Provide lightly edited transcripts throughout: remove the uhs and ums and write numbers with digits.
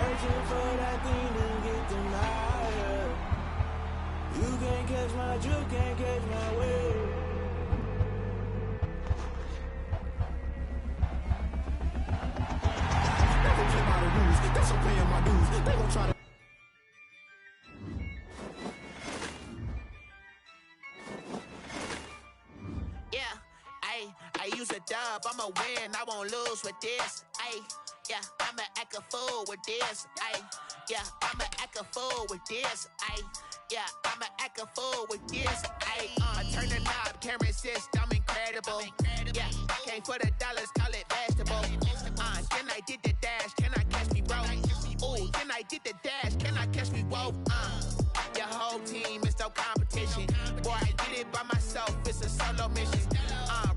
Searching for that thing to get them higher. You can't catch my drift, can't catch my wave. Never play by the rules, that's I'm paying my dues. They gon' try to. I use a dub, I'ma win, I won't lose with this. Yeah, I'ma act a fool with this. Yeah, I'ma act a fool with this. Yeah, I'ma act a fool with this. I turn the knob, camera assist, I'm incredible. Yeah, came for the dollars, call it vegetable. Then I did the dash, can I catch me, bro? Ooh, then I did the dash, can I catch me, whoa? Your whole team is no competition. Boy, I did it by myself, it's a solo mission.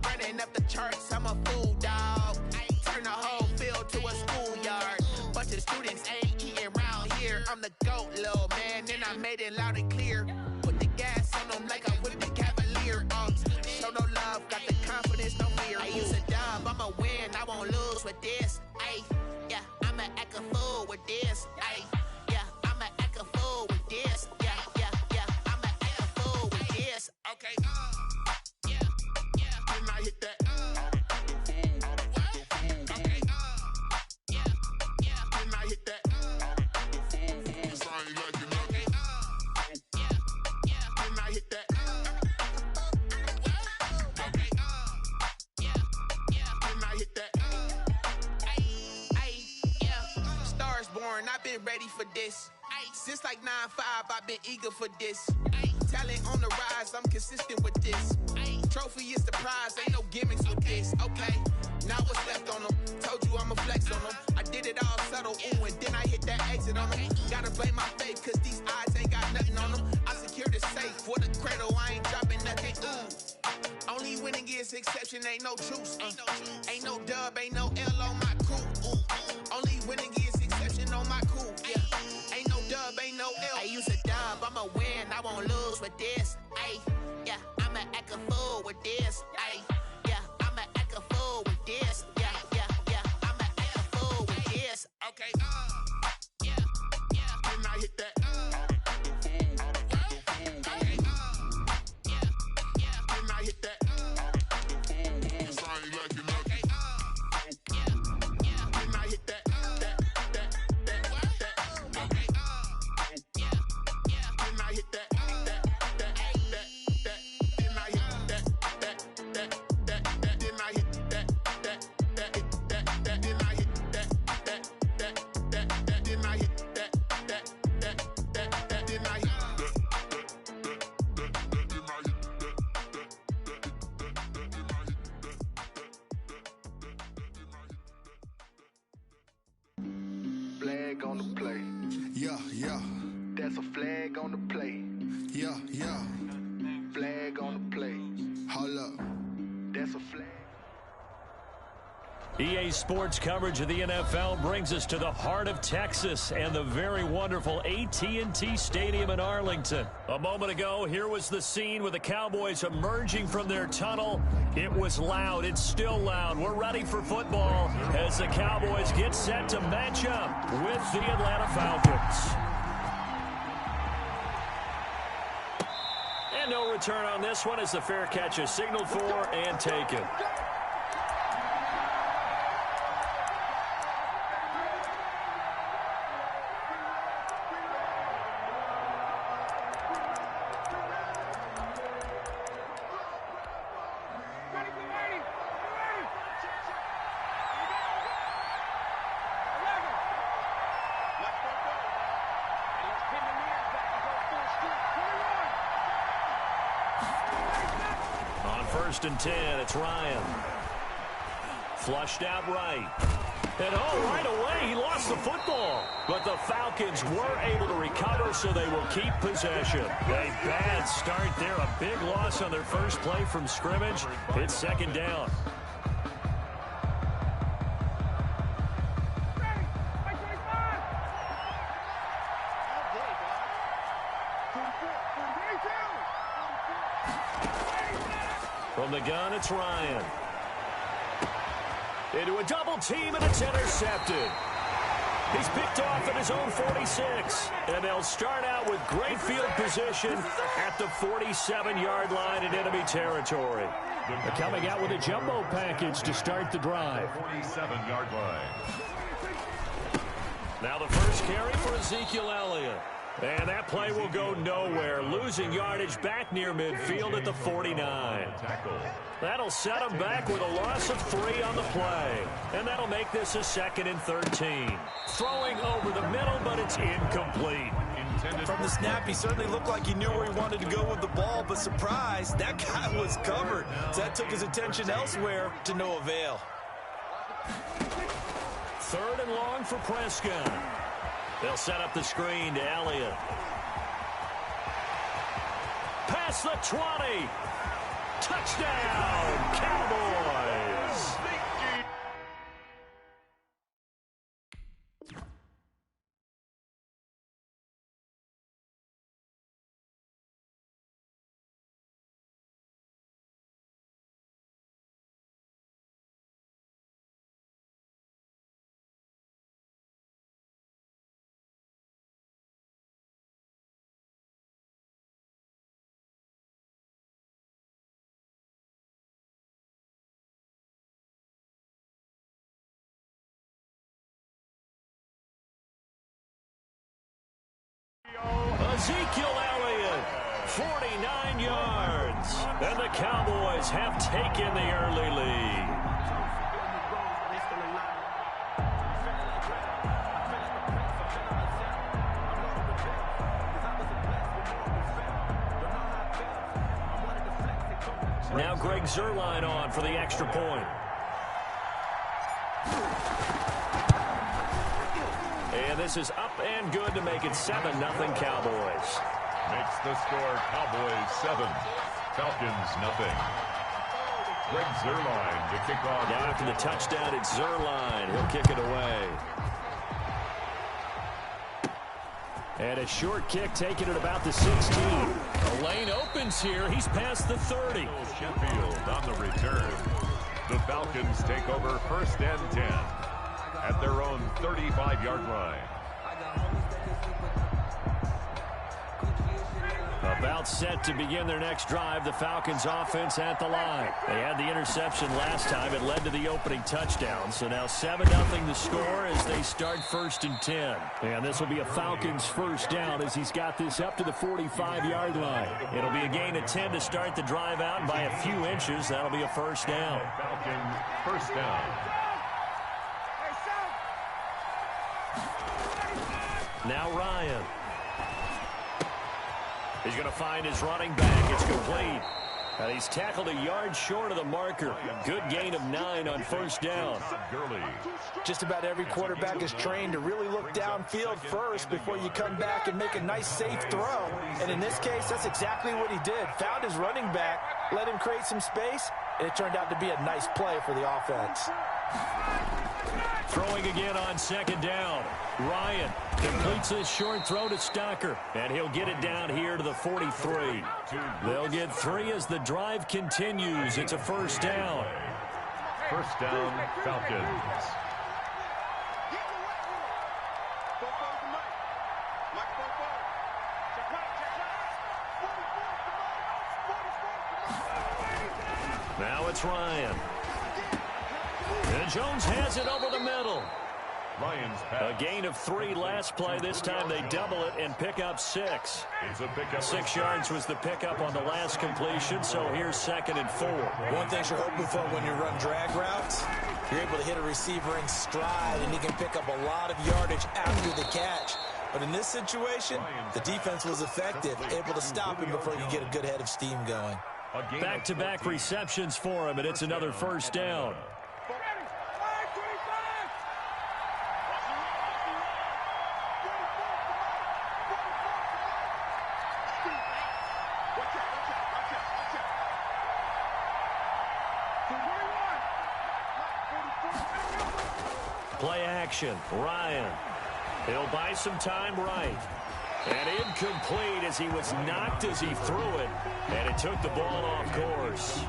Running up the charts, I'm a fool, dog. Turn the whole field to a schoolyard. Bunch of students ain't eating round here. I'm the GOAT, little man, and I made it loud and clear. Put the gas on them like I whipped the Cavalier. Show no love, got the confidence, no fear. I use a dub, I'ma win, I won't lose with this. Yeah, I'ma act a fool with this. Yeah, I'ma act a fool with this. Yeah, I'ma act a fool with this. Okay, Then I hit that. Okay, Then I hit that. Cause I ain't like it nothing. Then I hit that. Okay, Then I hit that. Stars born, I've been ready for this. Since like 9-5, I've been eager for this. Talent on the rise, I'm consistent with this. Trophy is the prize, ain't no gimmicks with this. Okay, now what's left on them? Told you I'ma flex on them. I did it all subtle, ooh, and then I hit that exit on them. Gotta blame my faith, cause these odds ain't got nothing on them. I secured the safe for the cradle, I ain't dropping nothing, ooh. Only winning is exception, ain't no truce. Ain't no dub, ain't no L on my crew, ooh. Only winning is exception on my crew, yeah. Ain't no dub, ain't no L. I use a dub, I'ma win, I won't lose with this. Yeah, I'ma act a fool with this. Yeah, I'ma act a fool with this. Yeah, I'ma act a fool with this. Okay, Then I hit that. Okay, Then I hit that. Cause I ain't like it nothing. Then I hit that. Okay, Then I hit that. Flag on the play. Yeah. That's a flag on the play. Yeah. Flag on the play. Hold up. That's a flag. EA Sports coverage of the NFL brings us to the heart of Texas and the very wonderful AT&T Stadium in Arlington. A moment ago, here was the scene with the Cowboys emerging from their tunnel. It was loud. It's still loud. We're ready for football as the Cowboys get set to match up with the Atlanta Falcons. And no return on this one as the fair catch is signaled for and taken. First and 10, it's Ryan. Flushed out right. And right away, he lost the football. But the Falcons were able to recover, so they will keep possession. A bad start there, a big loss on their first play from scrimmage. It's second down. From the gun, it's Ryan. Into a double team, and it's intercepted. He's picked off at his own 46. And they'll start out with great field position at the 47-yard line in enemy territory. They're coming out with a jumbo package to start the drive. 47-yard line. Now the first carry for Ezekiel Elliott. And that play will go nowhere, losing yardage back near midfield at the 49. That'll set him back with a loss of 3 on the play. And that'll make this a 2nd and 13. Throwing over the middle, but it's incomplete. From the snap, he certainly looked like he knew where he wanted to go with the ball, but surprise, that guy was covered. So that took his attention elsewhere to no avail. 3rd and long for Prescott. They'll set up the screen to Elliott. Past the 20. Touchdown, Cowboys. Ezekiel Elliott, 49 yards. And the Cowboys have taken the early lead. Now Greg Zuerlein on for the extra point. And this is up and good to make it 7-0 Cowboys. Makes the score Cowboys 7, Falcons 0. Greg Zuerlein to kick off. Now after the touchdown, it's Zuerlein. He'll kick it away. And a short kick taken at about the 16. The lane opens here. He's past the 30. Sheffield on the return. The Falcons take over 1st and 10 at their own 35-yard line. About set to begin their next drive, the Falcons offense at the line. They had the interception last time. It led to the opening touchdown. So now 7-0 the score as they start 1st and 10. And this will be a Falcons first down as he's got this up to the 45-yard line. It'll be a gain of 10 to start the drive out, and by a few inches, that'll be a first down. Falcons first down. Now Ryan. He's going to find his running back. It's complete. And he's tackled a yard short of the marker. Good gain of 9 on first down. Just about every quarterback is trained to really look downfield first before you come back and make a nice, safe throw. And in this case, that's exactly what he did. Found his running back, let him create some space, and it turned out to be a nice play for the offense. Throwing again on 2nd down. Ryan completes his short throw to Stocker, and he'll get it down here to the 43. They'll get 3 as the drive continues. It's a first down. First down, Falcons. Now it's Ryan. And Jones has it over the middle. Ryan's pass. A gain of 3 last play. This time they double it and pick up 6. It's a pickup. 6 yards was the pickup on the last completion, so here's 2nd and 4. One thing you're hoping for when you run drag routes, you're able to hit a receiver in stride, and he can pick up a lot of yardage after the catch. But in this situation, the defense was effective, able to stop him before he could get a good head of steam going. Back-to-back receptions for him, and it's another first down. Play action. Ryan. He'll buy some time right. And incomplete as he was knocked as he threw it, and it took the ball off course.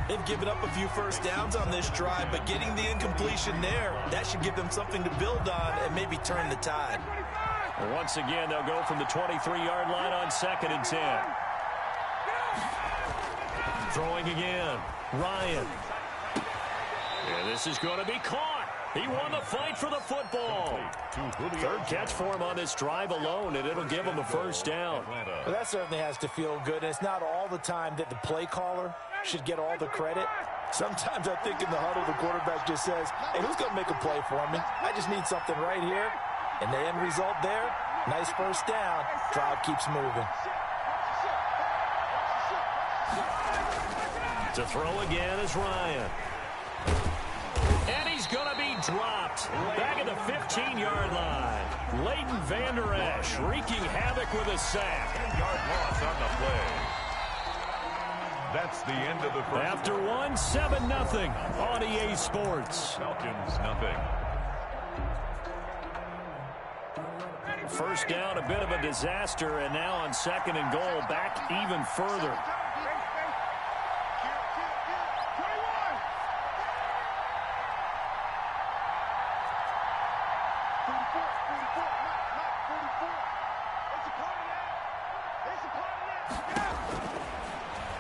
They've given up a few first downs on this drive, but getting the incompletion there, that should give them something to build on and maybe turn the tide. And once again, they'll go from the 23-yard line on 2nd and 10. Throwing again, Ryan. And this is going to be caught. He won the fight for the football. Third catch for him on this drive alone, and it'll give him a first down. Well, that certainly has to feel good. It's not all the time that the play caller should get all the credit. Sometimes I think in the huddle, the quarterback just says, hey, who's going to make a play for me? I just need something right here. And the end result there, nice first down. Drive keeps moving. To throw again is Ryan. And he's going to be dropped back at the 15-yard line. Leighton Vander Esch wreaking havoc with a sack. 10-yard loss on the play. That's the end of the first. After one, 7-0 on EA Sports. Falcons, nothing. First down, a bit of a disaster, and now on 2nd and goal, back even further.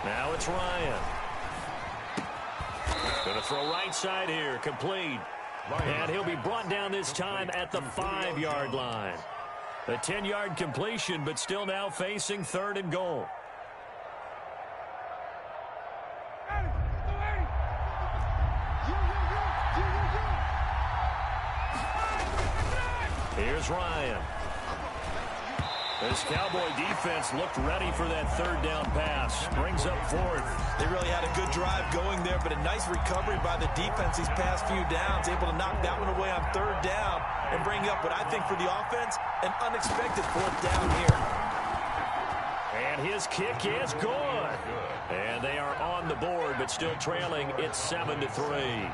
Now it's Ryan. Going to throw right side here, complete. And he'll be brought down this time at the 5-yard line. A 10-yard completion, but still now facing 3rd and goal. Here's Ryan. This Cowboy defense looked ready for that 3rd down pass. Brings up 4th. They really had a good drive going there, but a nice recovery by the defense these past few downs. Able to knock that one away on 3rd down and bring up what I think for the offense, an unexpected 4th down here. And his kick is good. And they are on the board, but still trailing. It's 7-3.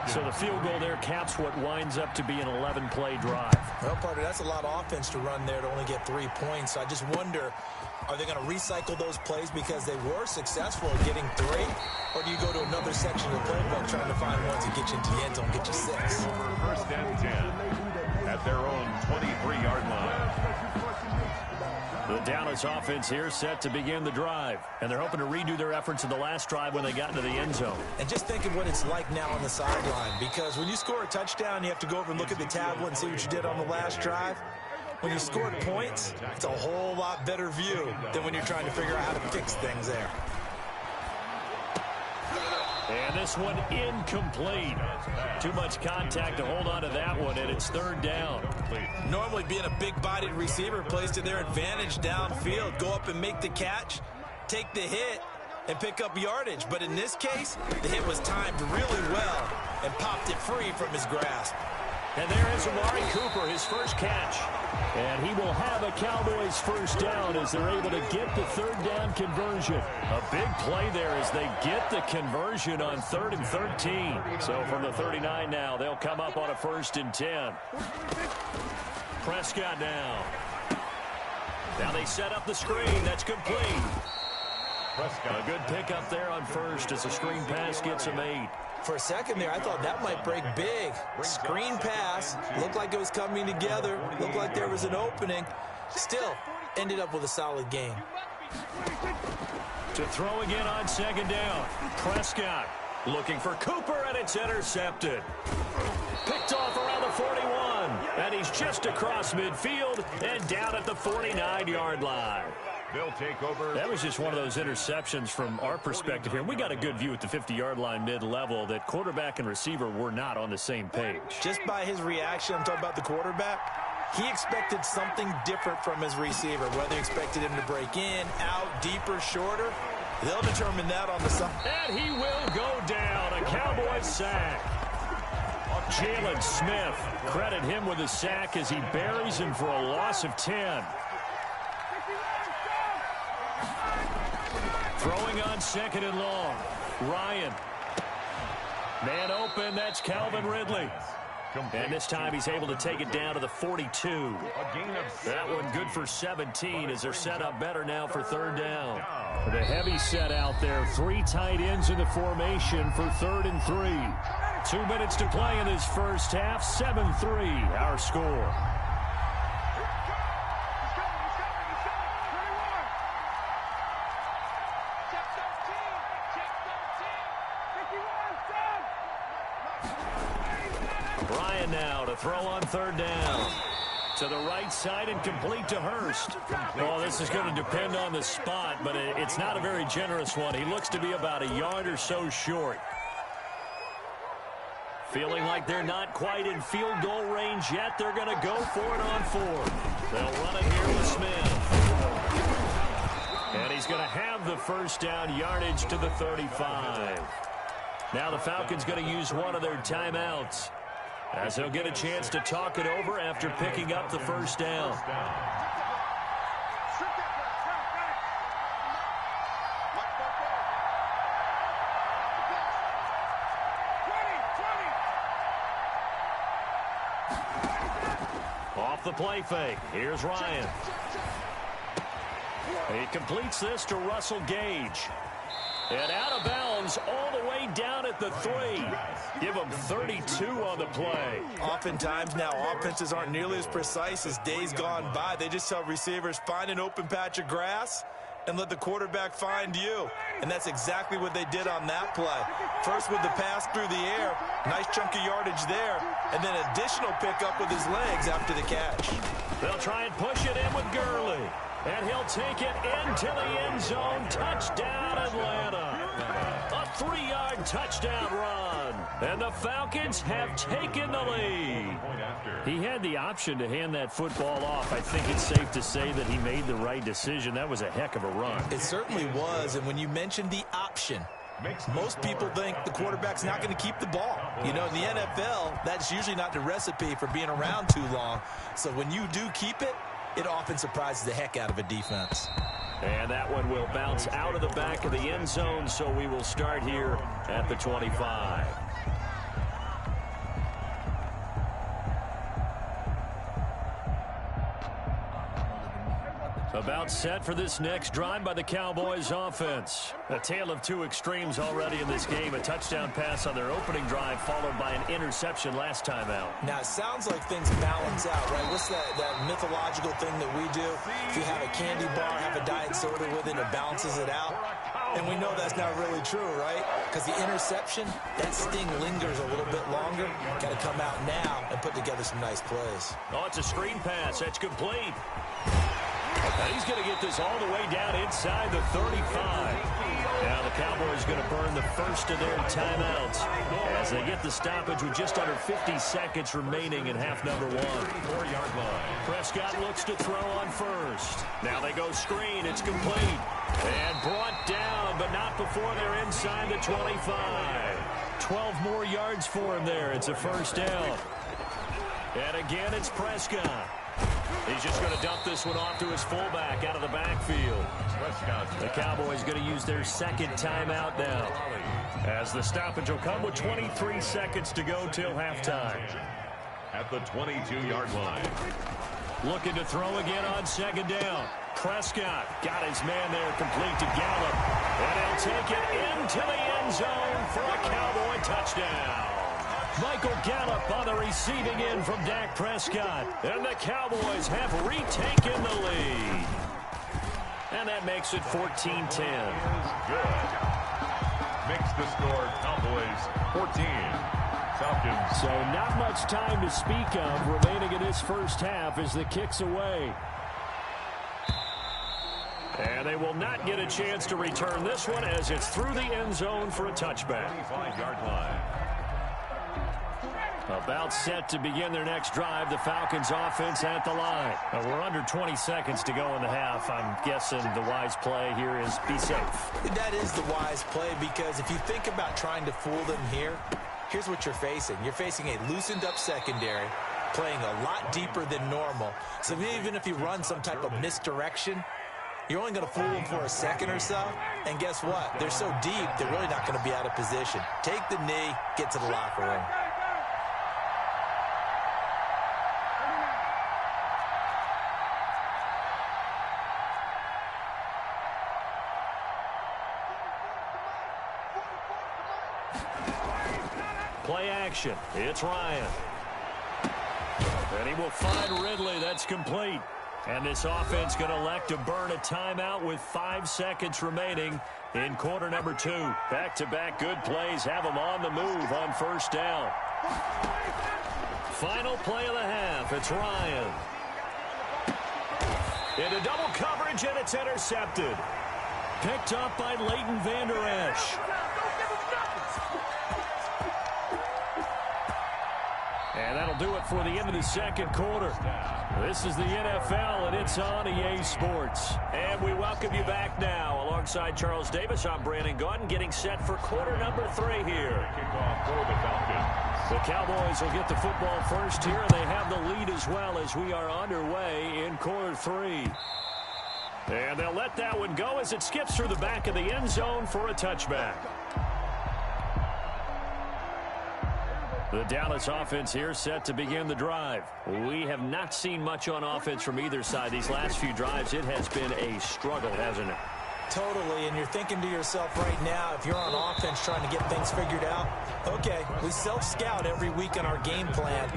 So the field goal there caps what winds up to be an 11-play drive. Well, partner, that's a lot of offense to run there to only get 3 points. So I just wonder, are they going to recycle those plays because they were successful at getting 3? Or do you go to another section of the playbook trying to find ones that get you into the end zone and get you 6? First and 10 at their own 23-yard line. The Dallas offense here set to begin the drive. And they're hoping to redo their efforts in the last drive when they got into the end zone. And just think of what it's like now on the sideline. Because when you score a touchdown, you have to go over and look at the tablet and see what you did on the last drive. When you scored points, it's a whole lot better view than when you're trying to figure out how to fix things there. And this one incomplete. Too much contact to hold on to that one, and it's 3rd down. Normally being a big-bodied receiver plays to their advantage downfield. Go up and make the catch, take the hit, and pick up yardage. But in this case, the hit was timed really well and popped it free from his grasp. And there is Amari Cooper, his first catch. And he will have a Cowboys first down as they're able to get the 3rd down conversion. A big play there as they get the conversion on 3rd and 13. So from the 39 now, they'll come up on a 1st and 10. Prescott now. Now they set up the screen. That's complete. A good pickup there on 1st as the screen pass gets him 8. For a second there, I thought that might break big. Screen pass, looked like it was coming together, looked like there was an opening. Still, ended up with a solid game. To throw again on 2nd down. Prescott looking for Cooper, and it's intercepted. Picked off around the 41, and he's just across midfield and down at the 49-yard line. They'll take over. That was just one of those interceptions from our perspective here. We got a good view at the 50-yard line mid-level that quarterback and receiver were not on the same page. Just by his reaction, I'm talking about the quarterback, he expected something different from his receiver, whether he expected him to break in, out, deeper, shorter. They'll determine that on the side. And he will go down. A Cowboys sack. Jalen Smith, credit him with a sack as he buries him for a loss of 10. Throwing on 2nd and long. Ryan. Man open, that's Calvin Ridley. And this time he's able to take it down to the 42. That one good for 17 as they're set up better now for third down. The heavy set out there. 3 tight ends in the formation for 3rd and 3. 2 minutes to play in this first half. 7-3 our score. Ryan now to throw on third down. To the right side and complete to Hurst. Well, this is going to depend on the spot, but it's not a very generous one. He looks to be about a yard or so short. Feeling like they're not quite in field goal range yet. They're going to go for it on 4th. They'll run it here with Smith. And he's going to have the first down, yardage to the 35. Now the Falcons going to use one of their timeouts, as they'll get a chance to talk it over after picking up the first down. Off the play fake. Here's Ryan. He completes this to Russell Gage. And out of bounds all the way down at the 3. Give him 32 on the play. Oftentimes now offenses aren't nearly as precise as days gone by. They just tell receivers, find an open patch of grass and let the quarterback find you. And that's exactly what they did on that play. First with the pass through the air, nice chunk of yardage there, and then additional pickup with his legs after the catch. They'll try and push it in with Gurley. And he'll take it into the end zone. Touchdown, Atlanta. A 3-yard touchdown run. And the Falcons have taken the lead. He had the option to hand that football off. I think it's safe to say that he made the right decision. That was a heck of a run. It certainly was. And when you mentioned the option, most people think the quarterback's not going to keep the ball. You know, in the NFL, that's usually not the recipe for being around too long. So when you do keep it, it often surprises the heck out of a defense. And that one will bounce out of the back of the end zone, so we will start here at the 25. About set for this next drive by the Cowboys offense. A tale of 2 extremes already in this game. A touchdown pass on their opening drive followed by an interception last time out. Now, it sounds like things balance out, right? What's that mythological thing that we do? If you have a candy bar, have a diet soda with it, it balances it out. And we know that's not really true, right? Because the interception, that sting lingers a little bit longer. Got to come out now and put together some nice plays. Oh, it's a screen pass. That's complete. And he's going to get this all the way down inside the 35. Now the Cowboys going to burn the first of their timeouts as they get the stoppage with just under 50 seconds remaining in half number 1. 4-yard line. Prescott looks to throw on first. Now they go screen. It's complete. And brought down, but not before they're inside the 25. 12 more yards for him there. It's a first down. And again, it's Prescott. He's just going to dump this one off to his fullback out of the backfield. The Cowboys going to use their second timeout now, as the stoppage will come with 23 seconds to go till halftime. At the 22-yard line. Looking to throw again on second down. Prescott got his man there, complete to Gallup. And he'll take it into the end zone for a Cowboy touchdown. Michael Gallup on the receiving end from Dak Prescott. And the Cowboys have retaken the lead. And that makes it 14-10. Good. Makes the score Cowboys 14. Falcons. So not much time to speak of remaining in this first half as the kick's away. And they will not get a chance to return this one as it's through the end zone for a touchback. 25-yard line. About set to begin their next drive, the Falcons offense at the line. We're under 20 seconds to go in the half. I'm guessing the wise play here is be safe. That is the wise play, because if you think about trying to fool them here, here's what you're facing. You're facing a loosened up secondary, playing a lot deeper than normal. So even if you run some type of misdirection, you're only going to fool them for a second or so. And guess what? They're so deep, they're really not going to be out of position. Take the knee, get to the locker room. Play action. It's Ryan. And he will find Ridley. That's complete. And this offense going to elect to burn a timeout with 5 seconds remaining in quarter number 2. Back-to-back good plays have them on the move on first down. Final play of the half. It's Ryan. Into double coverage, and it's intercepted. Picked up by Leighton Vander Esch. And that'll do it for the end of the second quarter. This is the NFL, and it's on EA Sports. And we welcome you back now. Alongside Charles Davis, I'm Brandon Gaudin, getting set for quarter number 3 here. Kickoff for the Falcons. The Cowboys will get the football first here, and they have the lead as well as we are underway in quarter 3. And they'll let that one go as it skips through the back of the end zone for a touchback. The Dallas offense here set to begin the drive. We have not seen much on offense from either side. These last few drives, it has been a struggle, hasn't it? Totally, and you're thinking to yourself right now, if you're on offense trying to get things figured out, okay, we self-scout every week on our game plan.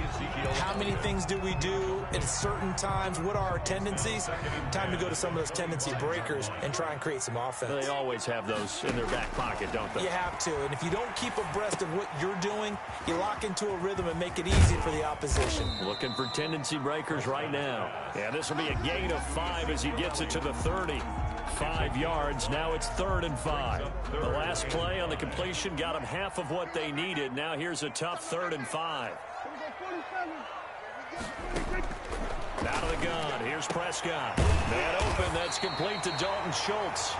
How many things do we do at certain times? What are our tendencies? Time to go to some of those tendency breakers and try and create some offense. They always have those in their back pocket, don't they? You have to, and if you don't keep abreast of what you're doing, you lock into a rhythm and make it easy for the opposition. Looking for tendency breakers right now. Yeah, this will be a gain of 5 as he gets it to the 30. 5 yards. Now it's 3rd and 5. The last play on the completion got them half of what they needed. Now here's a tough 3rd and 5. Out of the gun. Here's Prescott. Man open. That's complete to Dalton Schultz.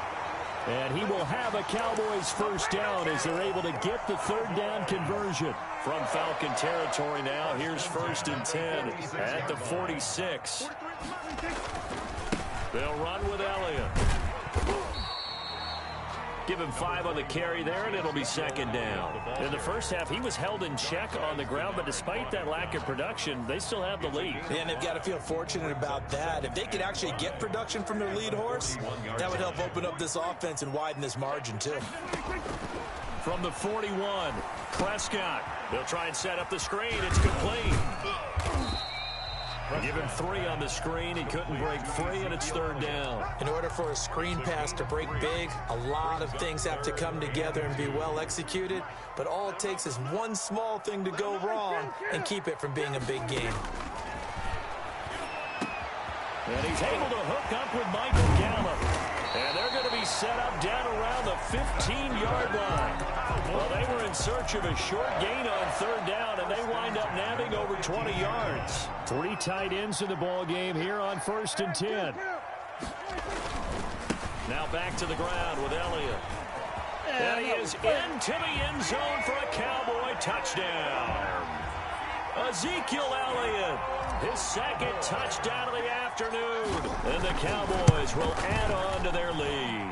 And he will have a Cowboys first down as they're able to get the 3rd down conversion from Falcon territory now. Here's 1st and 10 at the 46. They'll run with Elliott. Give him 5 on the carry there, and it'll be 2nd down. In the first half, he was held in check on the ground, but despite that lack of production, they still have the lead. And they've got to feel fortunate about that. If they could actually get production from their lead horse, that would help open up this offense and widen this margin, too. From the 41, Prescott. They'll try and set up the screen. It's complete. Give him 3 on the screen. He couldn't break free, and it's 3rd down. In order for a screen pass to break big, a lot of things have to come together and be well executed. But all it takes is one small thing to go wrong and keep it from being a big game. And he's able to hook up with Michael Gallup. And they're going to be set up down around the 15-yard line. Well, they were in search of a short gain on 3rd down, and they wind up nabbing over 20 yards. 3 tight ends in the ball game here on 1st and 10. Now back to the ground with Elliott. And he is into the end zone for a Cowboy touchdown. Ezekiel Elliott, his 2nd touchdown of the afternoon. And the Cowboys will add on to their lead.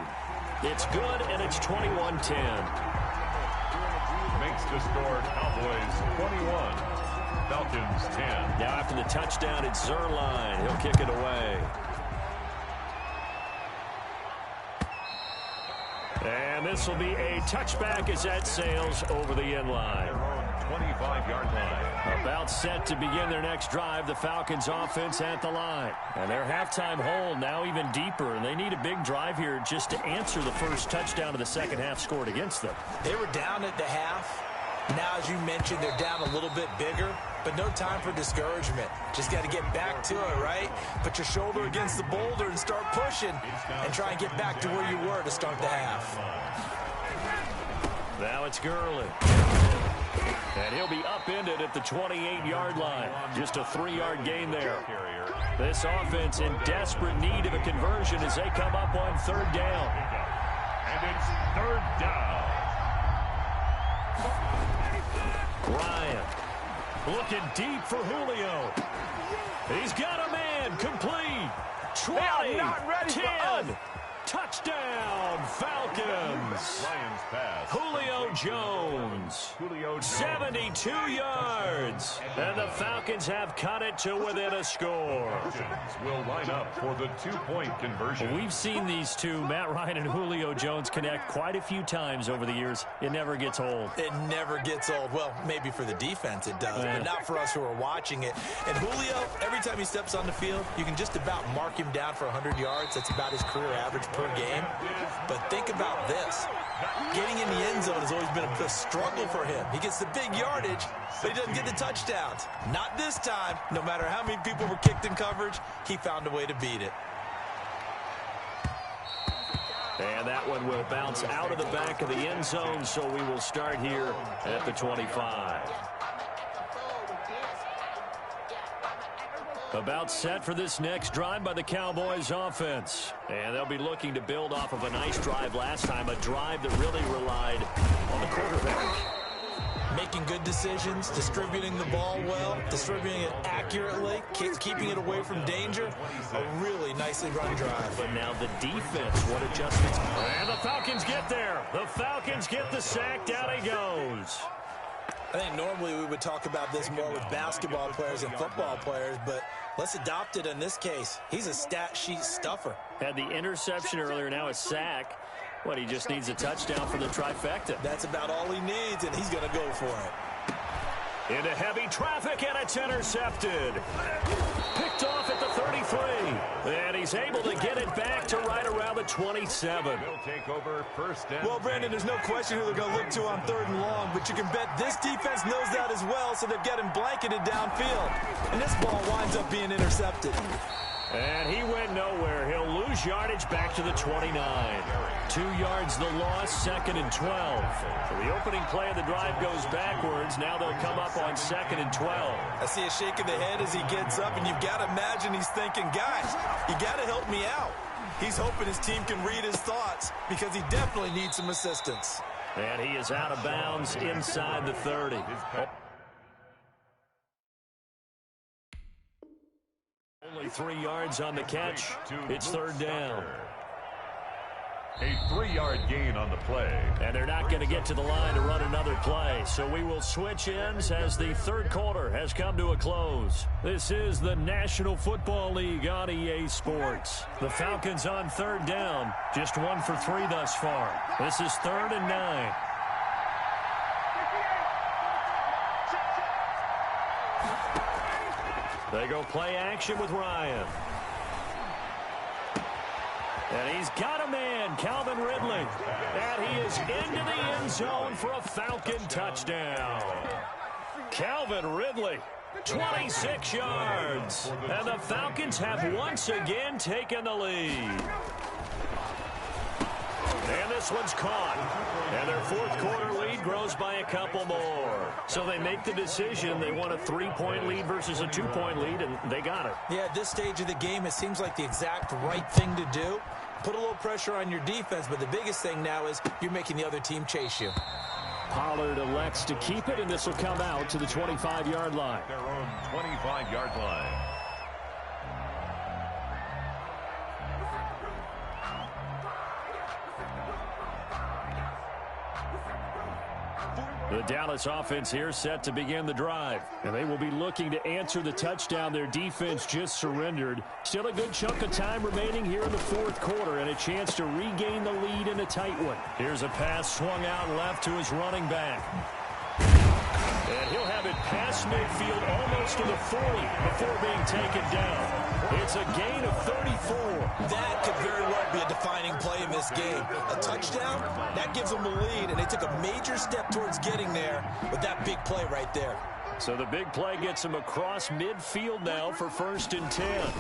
It's good, and it's 21-10. Makes the score Cowboys 21, Falcons 10. Now after the touchdown, it's Zerline. He'll kick it away. And this will be a touchback as that sails over the end line. 25-yard line. About set to begin their next drive, the Falcons offense at the line. And their halftime hole now even deeper, and they need a big drive here just to answer the first touchdown of the second half scored against them. They were down at the half. Now, as you mentioned, they're down a little bit bigger, but no time for discouragement. Just got to get back to it, right? Put your shoulder against the boulder and start pushing and try and get back to where you were to start the half. Now it's Gurley. And he'll be upended at the 28-yard line. Just a 3-yard gain there. This offense in desperate need of a conversion as they come up on 3rd down. And it's 3rd down. Ryan looking deep for Julio. He's got a man complete. 20, 10, touchdown. Touchdown, Falcons. Lions pass. Julio Jones. 72 yards. And the Falcons have cut it to within a score. Will line up for the two-point conversion. We've seen these two, Matt Ryan and Julio Jones, connect quite a few times over the years. It never gets old. It never gets old. Well, maybe for the defense it does, but not for us who are watching it. And Julio, every time he steps on the field, you can just about mark him down for 100 yards. That's about his career average per game. But think about this. Getting in the end zone has always been a struggle for him. He gets the big yardage, but he doesn't get the touchdowns. Not this time. No matter how many people were kicked in coverage, he found a way to beat it. And that one will bounce out of the back of the end zone, so we will start here at the 25. About set for this next drive by the Cowboys offense. And they'll be looking to build off of a nice drive last time, a drive that really relied on the quarterback. Making good decisions, distributing the ball well, distributing it accurately, keeping it away from danger. A really nicely run drive. But now the defense, what adjustments? And the Falcons get there. The Falcons get the sack. Down he goes. I think normally we would talk about this more with basketball players and football players, but let's adopt it in this case. He's a stat sheet stuffer. Had the interception earlier, now a sack. What, he just needs a touchdown for the trifecta. That's about all he needs, and he's going to go for it. Into heavy traffic, and it's intercepted. Picked off at the 33. And he's able to get it back to right around the 27. They'll take over first and Well, Brandon, there's no question who they're going to look to on 3rd and long, but you can bet this defense knows that as well, so they've got him blanketed downfield. And this ball winds up being intercepted. And he went nowhere. He'll lose yardage back to the 29. 2 yards the loss, 2nd and 12. So the opening play of the drive goes backwards. Now they'll come up on 2nd and 12. I see a shake of the head as he gets up, and you've got to imagine he's thinking, guys, you got to help me out. He's hoping his team can read his thoughts because he definitely needs some assistance. And he is out of bounds inside the 30. Only 3 yards on the catch. It's 3rd down. a 3-yard gain on the play. And they're not going to get to the line to run another play. So we will switch ends as the 3rd quarter has come to a close. This is the National Football League on EA Sports. The Falcons on 3rd down. Just 1 for 3 thus far. This is 3rd and 9. They go play action with Ryan. And he's got a man, Calvin Ridley. And he is into the end zone for a Falcon touchdown. Calvin Ridley, 26 yards. And the Falcons have once again taken the lead. And this one's caught. And their 4th quarter lead grows by a couple more. So they make the decision. They want a 3-point lead versus a 2-point lead, and they got it. Yeah, at this stage of the game, it seems like the exact right thing to do. Put a little pressure on your defense, but the biggest thing now is you're making the other team chase you. Pollard elects to keep it, and this will come out to the 25-yard line. Their own 25-yard line. The Dallas offense here set to begin the drive. And they will be looking to answer the touchdown their defense just surrendered. Still a good chunk of time remaining here in the 4th quarter and a chance to regain the lead in a tight one. Here's a pass swung out left to his running back. And he'll have it past midfield almost to the 40 before being taken down. It's a gain of 34. That could very well be a defining play in this game. A touchdown, that gives them the lead, and they took a major step towards getting there with that big play right there. So the big play gets them across midfield now for 1st and 10.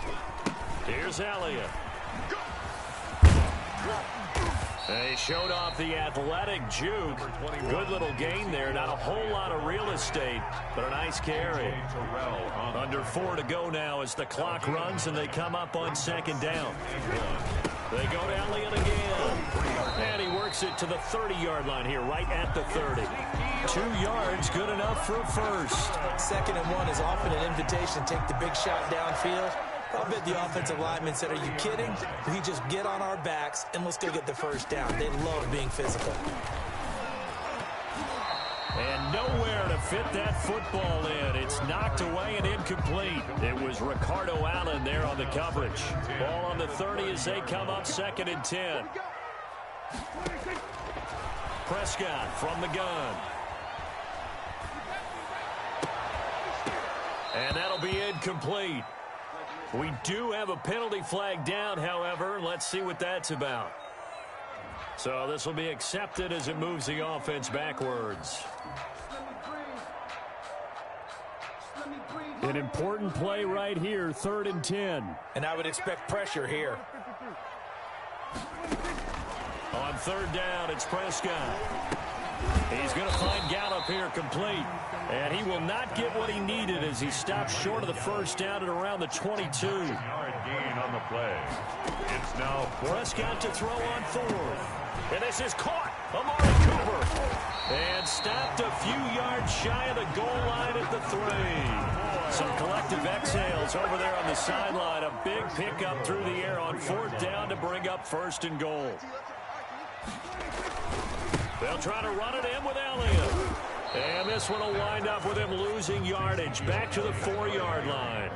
Here's Elliott. They showed off the athletic juke. Good little gain there. Not a whole lot of real estate, but a nice carry. Under 4 to go now as the clock runs and they come up on 2nd down. They go to Elliott again. And he works it to the 30-yard line here, right at the 30. 2 yards, good enough for a first. 2nd and 1 is often an invitation to take the big shot downfield. I bet the offensive lineman said, are you kidding? We just get on our backs and let's go get the first down. They love being physical. And nowhere to fit that football in. It's knocked away and incomplete. It was Ricardo Allen there on the coverage. Ball on the 30 as they come up 2nd and 10. Prescott from the gun. And that'll be incomplete. We do have a penalty flag down, however. Let's see what that's about. So this will be accepted as it moves the offense backwards. An important play right here, 3rd and 10. And I would expect pressure here. On 3rd down, it's Prescott. He's going to find Gallup here complete. And he will not get what he needed as he stopped short of the first down at around the 22. Yard gain on the play. It's now Prescott to throw on 4th. And this is caught. Amari Cooper. And stopped a few yards shy of the goal line at the 3. Some collective exhales over there on the sideline. A big pickup through the air on 4th down to bring up 1st and goal. They'll try to run it in with Elliott. And this one will wind up with him losing yardage back to the 4-yard line.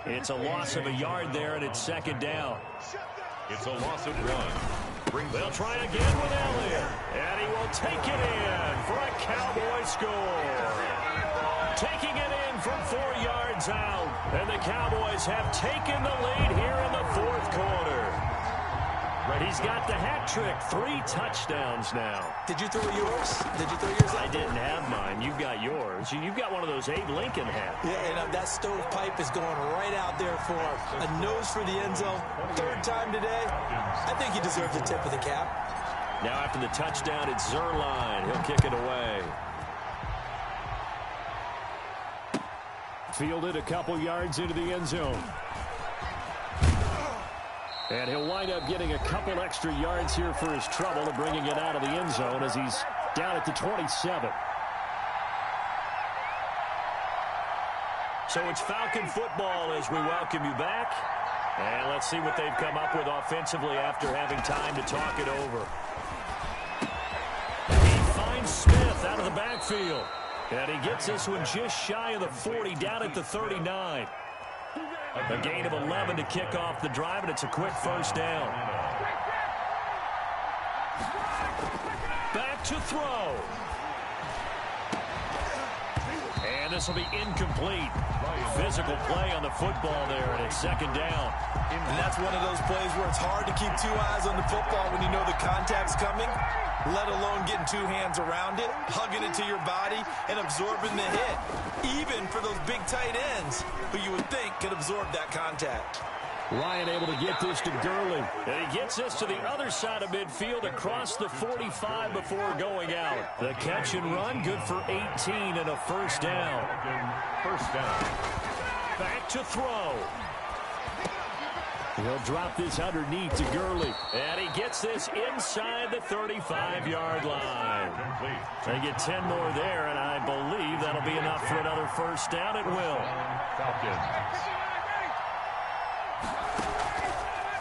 It's a loss of a yard there, and it's 2nd down. It's a loss of 1. They'll try again with Elliott. And he will take it in for a Cowboy score. Taking it in from 4 yards out. And the Cowboys have taken the lead here in the 4th quarter. He's got the hat trick, 3 touchdowns now. Did you throw yours? Did you throw yours? I didn't have mine. You've got yours. You've got one of those Abe Lincoln hats. Yeah, and that stovepipe is going right out there for a nose for the end zone. 3rd time today. I think he deserves a tip of the cap. Now after the touchdown, it's Zerline. He'll kick it away. Fielded a couple yards into the end zone. And he'll wind up getting a couple extra yards here for his trouble of bringing it out of the end zone as he's down at the 27. So it's Falcon football as we welcome you back. And let's see what they've come up with offensively after having time to talk it over. He finds Smith out of the backfield. And he gets this one just shy of the 40, down at the 39. A gain of 11 to kick off the drive, and it's a quick 1st down. Back to throw. And this will be incomplete. Physical play on the football there, and it's 2nd down. And that's one of those plays where it's hard to keep 2 eyes on the football when you know the contact's coming, let alone getting 2 hands around it, hugging it to your body, and absorbing the hit. Even for those big tight ends who you would think could absorb that contact. Ryan able to get this to Gurley. And he gets this to the other side of midfield across the 45 before going out. The catch and run, good for 18 and a 1st down. 1st down. Back to throw. He'll drop this underneath to Gurley. And he gets this inside the 35-yard line. They get 10 more there, and I believe that'll be enough for another 1st down. It will. Falcons.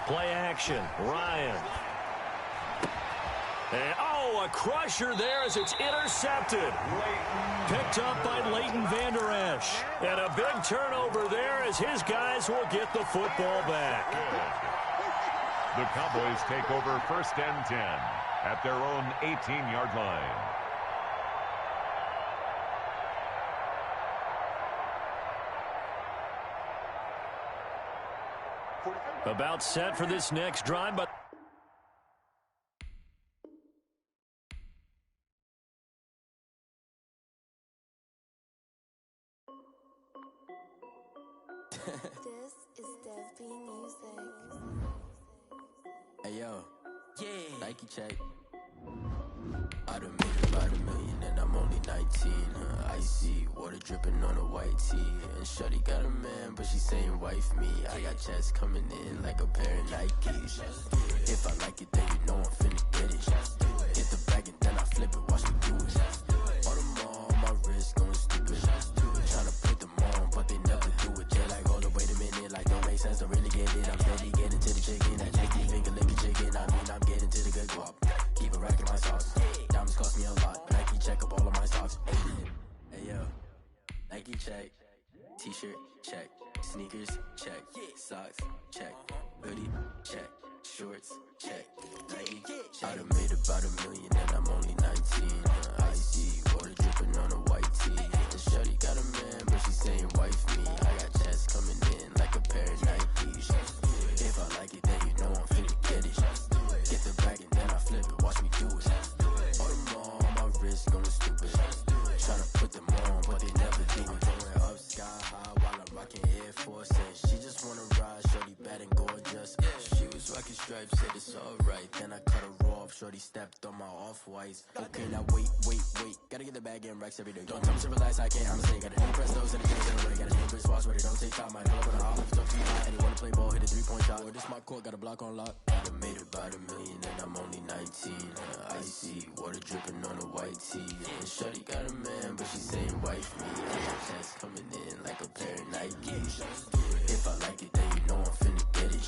Play action. Ryan. And, a crusher there as it's intercepted. Picked up by Leighton Vander Esch. And a big turnover there as his guys will get the football back. The Cowboys take over 1st and 10 at their own 18-yard line. About set for this next drive, but This is Dev B Music. Hey yo, yeah, Nike check. I done made about $1 million and I'm only 19. Icy water dripping on a white tee. And shorty got a man, but she saying wife me. I got checks coming in like a pair of Nikes. If I like it, then you know I'm finna get it. Hit the bag and then I flip it, watch me do it. All them on my wrist going stupid. Tryna put them on, but they never do it. They're like, hold up, wait a minute, like don't make sense, don't really T-shirt, check. Sneakers, check. Socks, check. Hoodie, check. Shorts, check. Nike, check. I done made about $1 million and I'm only 19. Icy, water dripping on a white tee. The shorty got a man, but she saying wife me. I got checks coming in like a pair of Nikes. If I like it, then you know I'm finna get it. Get the bag and then I flip it, watch me do it. All them all on my wrist going stupid. Tryna put them on, but they never do it. Going up sky high while I'm rocking Air Force. She just wanna ride, shorty bad and gorgeous. She was rocking stripes, said it's alright. Then I cut her off, shorty stepped on my off-whites. Okay, now wait. Gotta get the bag in racks every day. Don't tell me to relax, I can't, I'm saying. Got a new Prestos and a things in the way. Got a new wristwatch where they don't take time. I pull up on the hop, stuff too high. And they wanna play ball, hit a 3-point shot. Well, this my court, got a block on lock. I done made about $1 million and I'm only 19. Icy, water dripping on a white tee. And shorty got a man, but she saying wife me. I got checks coming in like a pair of Nikes. If I like it, then you know I'm finna get it.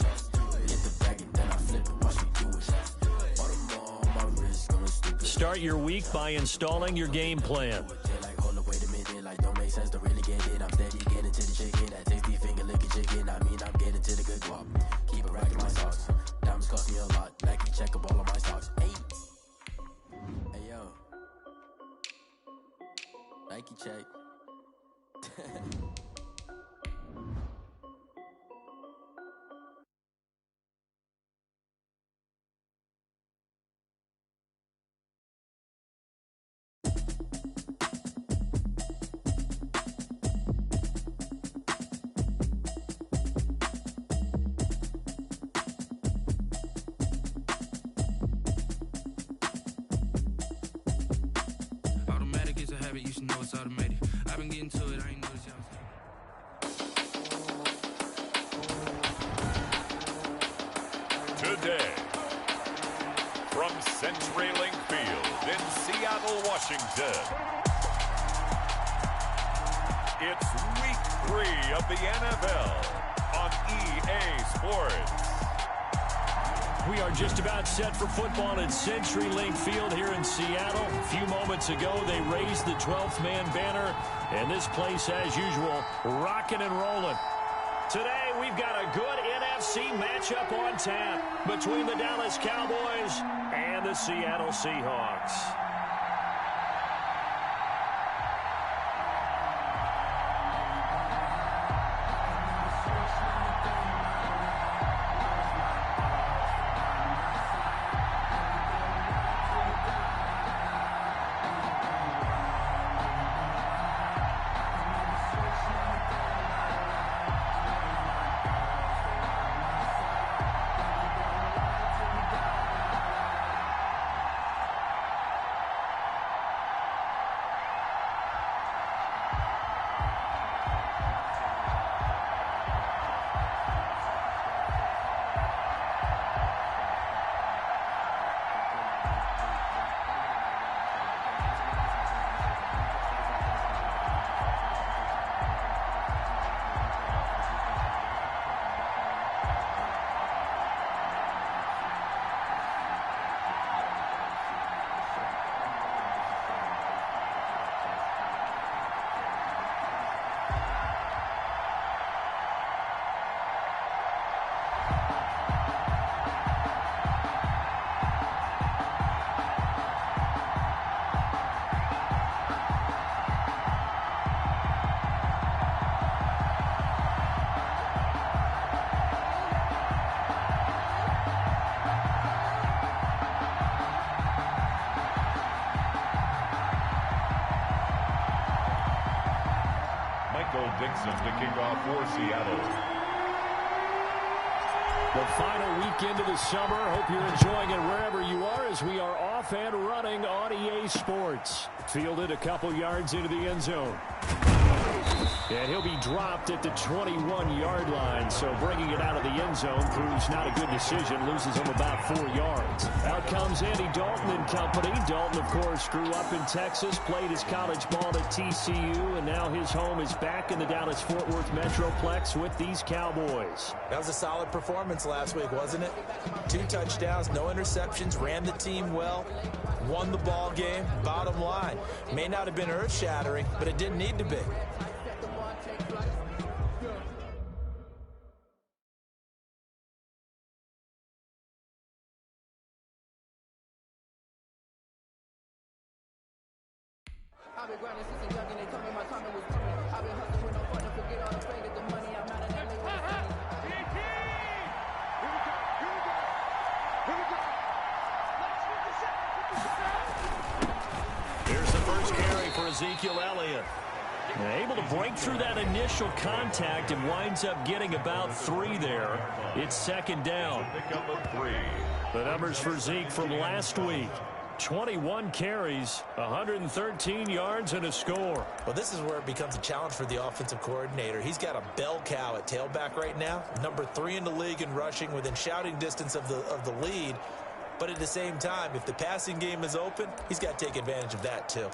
Get the bag and then I flip it, watch me do it. All them all on my wrist going stupid. Start your week by installing your game plan. Like, hold up, wait a minute, like, don't make sense to really get it. I'm steady getting to the chicken, that tasty finger licking chicken. I mean, I'm getting to the good guap. Keep it racking my socks. Diamonds cost me a lot. Nike check up all of my socks. Hey, yo. Nike check. Automatic is a habit, you should know it's automated. I've been getting to it, I ain't noticed y'all. Today, from CenturyLink Field in Seattle, Washington, it's Week 3 of the NFL on EA Sports. We are just about set for football at CenturyLink Field here in Seattle. A few moments ago, they raised the 12th man banner, and this place, as usual, rocking and rolling. Today, we've got a good NFC matchup on tap between the Dallas Cowboys and the Seattle Seahawks. Dixon to kick off for Seattle. The final weekend of the summer. Hope you're enjoying it wherever you are as we are off and running on EA Sports. Fielded a couple yards into the end zone. And he'll be dropped at the 21-yard line, so bringing it out of the end zone proves not a good decision, loses him about 4 yards. Out comes Andy Dalton and company. Dalton, of course, grew up in Texas, played his college ball at TCU, and now his home is back in the Dallas-Fort Worth Metroplex with these Cowboys. That was a solid performance last week, wasn't it? 2 touchdowns, no interceptions, ran the team well, won the ball game. Bottom line, may not have been earth-shattering, but it didn't need to be. Here's the first carry for Ezekiel Elliott. Able to break through that initial contact and winds up getting about 3 there. It's second down. Pick up a 3. The numbers for Zeke from last week. 21 carries, 113 yards, and a score. Well, this is where it becomes a challenge for the offensive coordinator. He's got a bell cow at tailback right now, number 3 in the league in rushing, within shouting distance of the lead. But at the same time, if the passing game is open, he's got to take advantage of that too.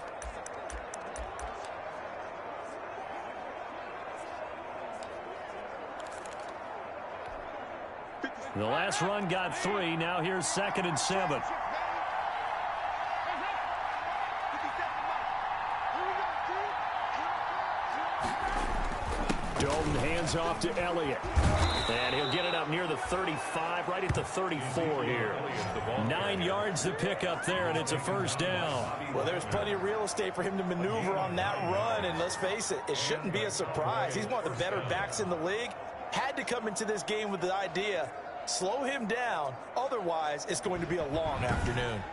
The last run got 3. Now here's 2nd and 7. Dalton hands off to Elliott. And he'll get it up near the 35, right at the 34 here. 9 yards to pick up there, and it's a first down. Well, there's plenty of real estate for him to maneuver on that run, and let's face it, it shouldn't be a surprise. He's one of the better backs in the league. Had to come into this game with the idea, slow him down, otherwise it's going to be a long afternoon.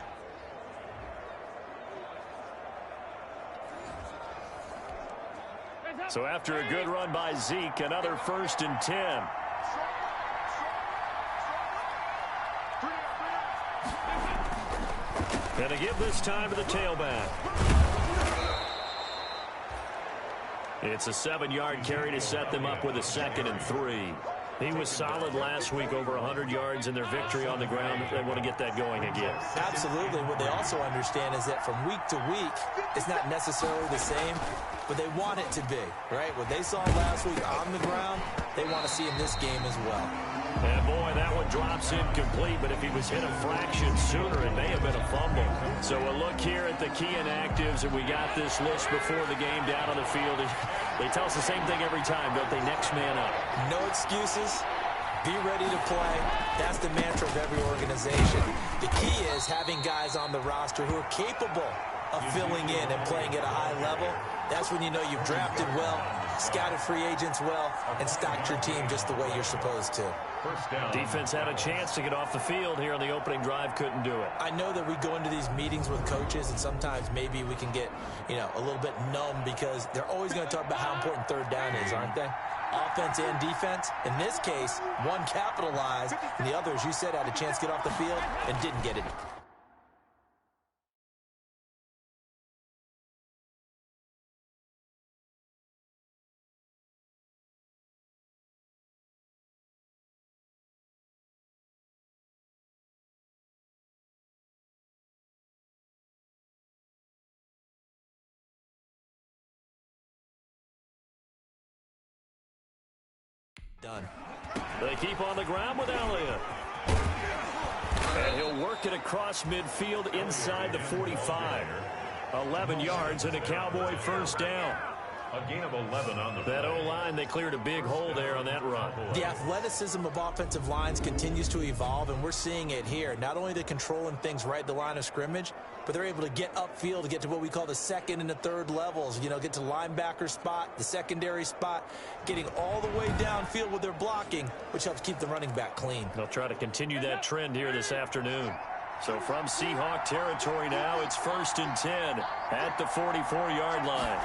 So after a good run by Zeke, another 1st and 10. And to give this time to the tailback. It's a 7-yard carry to set them up with a 2nd and 3. He was solid last week, over 100 yards in their victory on the ground. They want to get that going again. Absolutely. What they also understand is that from week to week, it's not necessarily the same, but they want it to be, right? What they saw last week on the ground, they want to see in this game as well. And boy, that one drops incomplete, but if he was hit a fraction sooner, it may have been a fumble. So a look here at the key inactives, and we got this list before the game down on the field. They tell us the same thing every time, don't they? Next man up. No excuses. Be ready to play. That's the mantra of every organization. The key is having guys on the roster who are capable of filling in and playing at a high level. That's when you know you've drafted well, scouted free agents well, and stocked your team just the way you're supposed to. First down. Defense had a chance to get off the field here on the opening drive, couldn't do it. I know that we go into these meetings with coaches, and sometimes maybe we can get, a little bit numb because they're always going to talk about how important 3rd down is, aren't they? Offense and defense. In this case, one capitalized, and the other, as you said, had a chance to get off the field and didn't get it. Done. They keep on the ground with Elliott. And he'll work it across midfield inside the 45. 11 yards and a Cowboy first down. A gain of 11 on the that O-line, they cleared a big hole there on that run. The athleticism of offensive lines continues to evolve, and we're seeing it here. Not only they're controlling things right at the line of scrimmage, but they're able to get upfield to get to what we call the 2nd and the 3rd levels. Get to linebacker spot, the secondary spot, getting all the way downfield with their blocking, which helps keep the running back clean. They'll try to continue that trend here this afternoon. So from Seahawk territory now, it's 1st and 10 at the 44-yard line.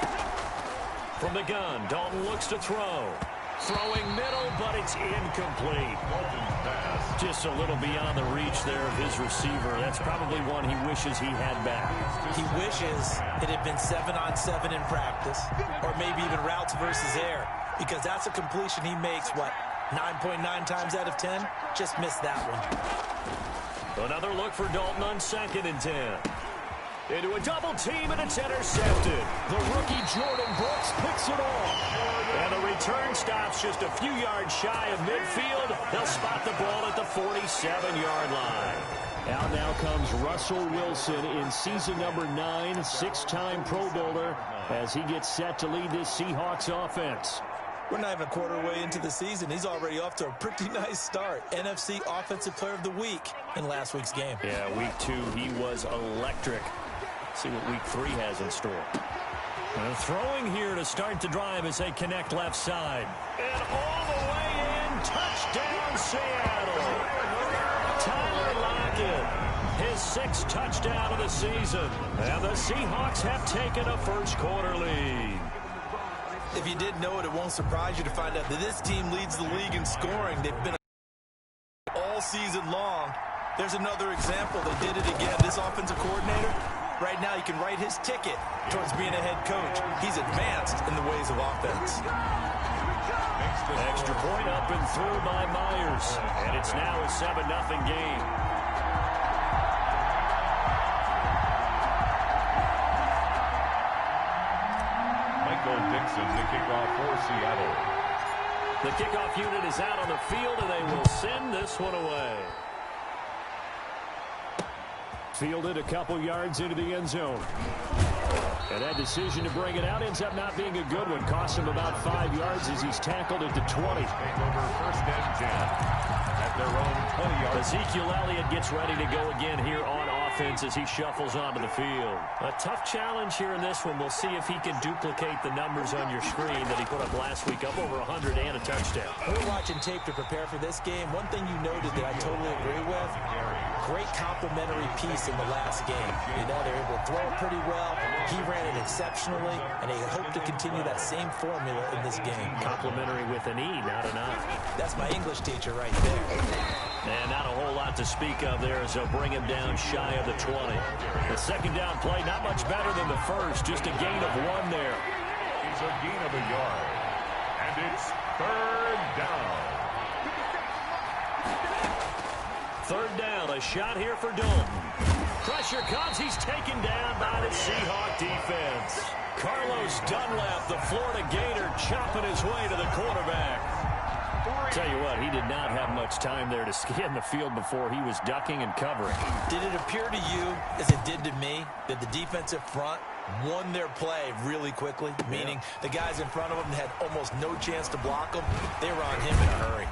From the gun, Dalton looks to throw. Throwing middle, but it's incomplete. Just a little beyond the reach there of his receiver. That's probably one he wishes he had back. He wishes it had been 7-on-7 in practice, or maybe even routes versus air, because that's a completion he makes, 9.9 times out of 10? Just missed that one. Another look for Dalton on 2nd and 10. Into a double team, and it's intercepted. The rookie Jordan Brooks picks it off. And the return stops just a few yards shy of midfield. They'll spot the ball at the 47-yard line. Out now comes Russell Wilson in season number 9, 6-time Pro Bowler, as he gets set to lead this Seahawks offense. We're not even a quarter way into the season. He's already off to a pretty nice start. NFC Offensive Player of the Week in last week's game. Yeah, week 2, he was electric. See what week 3 has in store. And throwing here to start the drive as they connect left side. And all the way in, touchdown Seattle. Tyler Lockett, his 6th touchdown of the season. And the Seahawks have taken a first-quarter lead. If you didn't know it, it won't surprise you to find out that this team leads the league in scoring. They've been all season long. There's another example. They did it again. This offensive coordinator, right now, he can write his ticket towards being a head coach. He's advanced in the ways of offense. Extra point up and through by Myers. And it's now a 7-0 game. Dixon, the kickoff for Seattle. The kickoff unit is out on the field, and they will send this one away. Fielded a couple yards into the end zone. And that decision to bring it out ends up not being a good one. Costs him about 5 yards as he's tackled at the 20. Take over first and 10 at their own 20-yard. Ezekiel Elliott gets ready to go again here on offense as he shuffles onto the field. A tough challenge here in this one. We'll see if he can duplicate the numbers on your screen that he put up last week, up over 100 and a touchdown. We're watching tape to prepare for this game. One thing you noted that I totally agree with, great complimentary piece in the last game. You know, they were able to throw it pretty well. He ran it exceptionally, and they hope to continue that same formula in this game. Complimentary with an E, not an I. That's my English teacher right there. And not a whole lot to speak of there as they'll bring him down shy of the 20. The second down play, not much better than the first, just a gain of 1 there. It's a gain of a yard, and it's 3rd down. 3rd down, a shot here for Dalton. Pressure comes, he's taken down by the Seahawk defense. Carlos Dunlap, the Florida Gator, chopping his way to the quarterback. Tell you what, he did not have much time there to scan the field before he was ducking and covering. Did it appear to you, as it did to me, that the defensive front won their play really quickly? Meaning the guys in front of them had almost no chance to block them. They were on him in a hurry.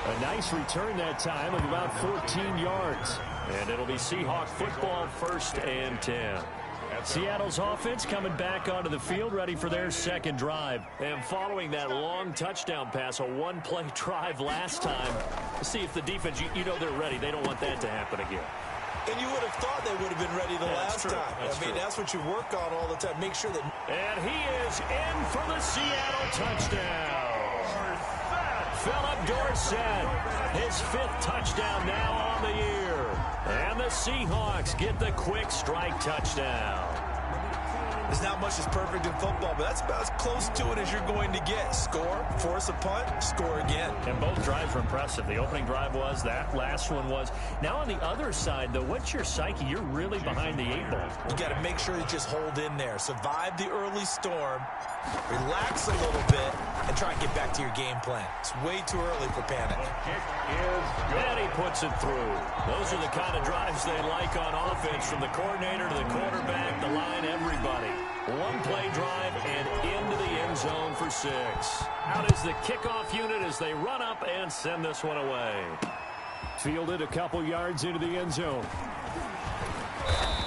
A nice return that time of about 14 yards. And it'll be Seahawk football, 1st and 10. Seattle's offense coming back onto the field, ready for their second drive. And following that long touchdown pass, a one-play drive last time, see if the defense, you know they're ready. They don't want that to happen again. And you would have thought they would have been ready the last time. That's what you work on all the time. Make sure that... And he is in for the Seattle touchdown. Philip Dorsett, his 5th touchdown now on the year. And the Seahawks get the quick strike touchdown. There's not much that's perfect in football, but that's about as close to it as you're going to get. Score, force a punt, score again. And both drives were impressive. The opening drive was, that last one was. Now on the other side, though, what's your psyche? You're really behind the 8 ball. You got to make sure you just hold in there. Survive the early storm, relax a little bit, and try and get back to your game plan. It's way too early for panic. And he puts it through. Those are the kind of drives they like on offense, from the coordinator to the quarterback, the line, everybody. One-play drive and into the end zone for 6. Out is the kickoff unit as they run up and send this one away. Fielded a couple yards into the end zone.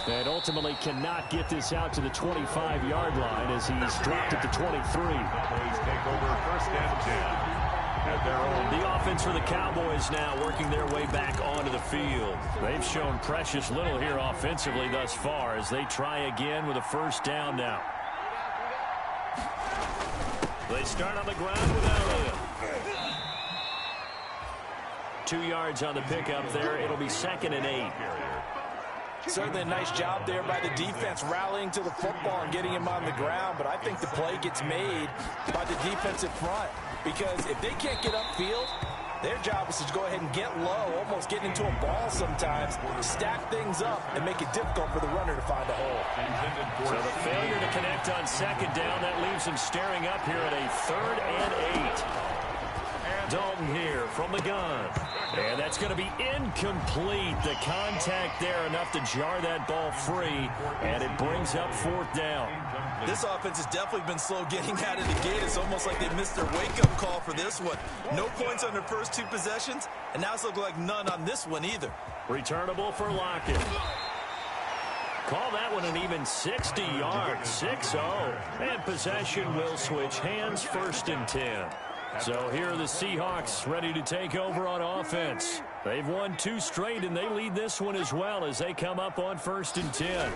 And ultimately cannot get this out to the 25-yard line as he's dropped at the 23. Cowboys take over 1st and 10 at their own. The offense for the Cowboys now working their way back onto the field. They've shown precious little here offensively thus far as they try again with a 1st down now. They start on the ground with Elliott. 2 yards on the pickup there. It'll be 2nd and 8. Certainly a nice job there by the defense rallying to the football and getting him on the ground, but I think the play gets made by the defensive front, because if they can't get upfield, their job is to go ahead and get low, almost get into a ball sometimes, stack things up, and make it difficult for the runner to find a hole. So the failure to connect on 2nd down, that leaves him staring up here at a 3rd and 8. Dalton here from the gun. And that's going to be incomplete. The contact there enough to jar that ball free, and it brings up 4th down. This offense has definitely been slow getting out of the gate. It's almost like they missed their wake-up call for this one. No points on their first 2 possessions, and now it's looking like none on this one either. Returnable for Lockett. Call that one an even 60 yards, 6-0. And possession will switch hands, 1st and 10. So here are the Seahawks ready to take over on offense. They've won 2 straight, and they lead this one as well as they come up on 1st and 10.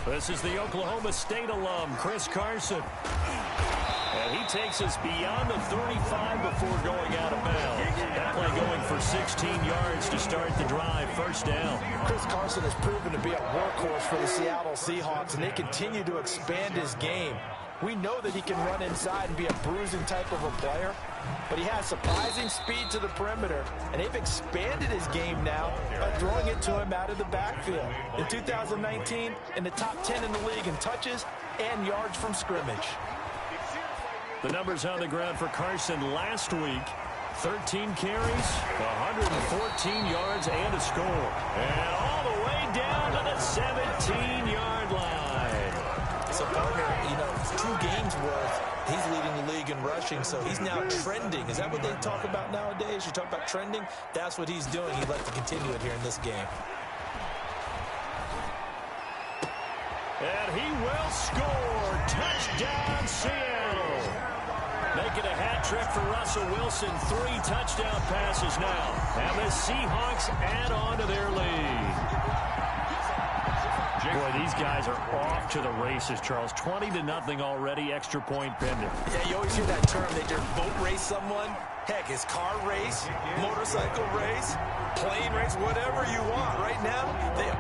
This is the Oklahoma State alum, Chris Carson. And he takes us beyond the 35 before going out of bounds. That play going for 16 yards to start the drive, 1st down. Chris Carson has proven to be a workhorse for the Seattle Seahawks, and they continue to expand his game. We know that he can run inside and be a bruising type of a player, but he has surprising speed to the perimeter, and they've expanded his game now by throwing it to him out of the backfield. In 2019, in the top 10 in the league in touches and yards from scrimmage. The numbers on the ground for Carson last week. 13 carries, 114 yards, and a score. And all the way down to the 17-yard line. So, partner, 2 games worth, he's leading the league in rushing, so he's now trending. Is that what they talk about nowadays? You talk about trending? That's what he's doing. He'd like to continue it here in this game. And he will score. Touchdown, Seattle. Making a hat trick for Russell Wilson. 3 touchdown passes now. And the Seahawks add on to their lead. Boy, these guys are off to the races, Charles. 20-0 already, extra point pending. Yeah, you always hear that term. They just boat race someone. Heck, it's car race, motorcycle race, plane race, whatever you want. Right now, they...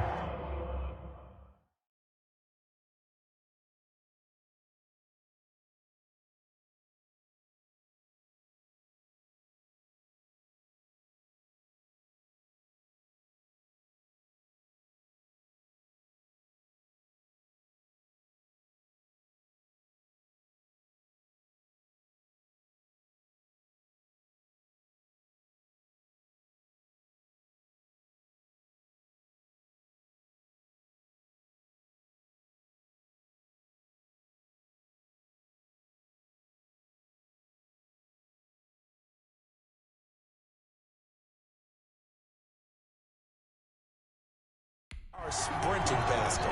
Our sprinting basket.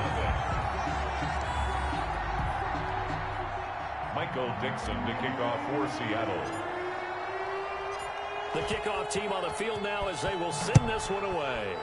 Michael Dixon to kick off for Seattle. The kickoff team on the field now as they will send this one away.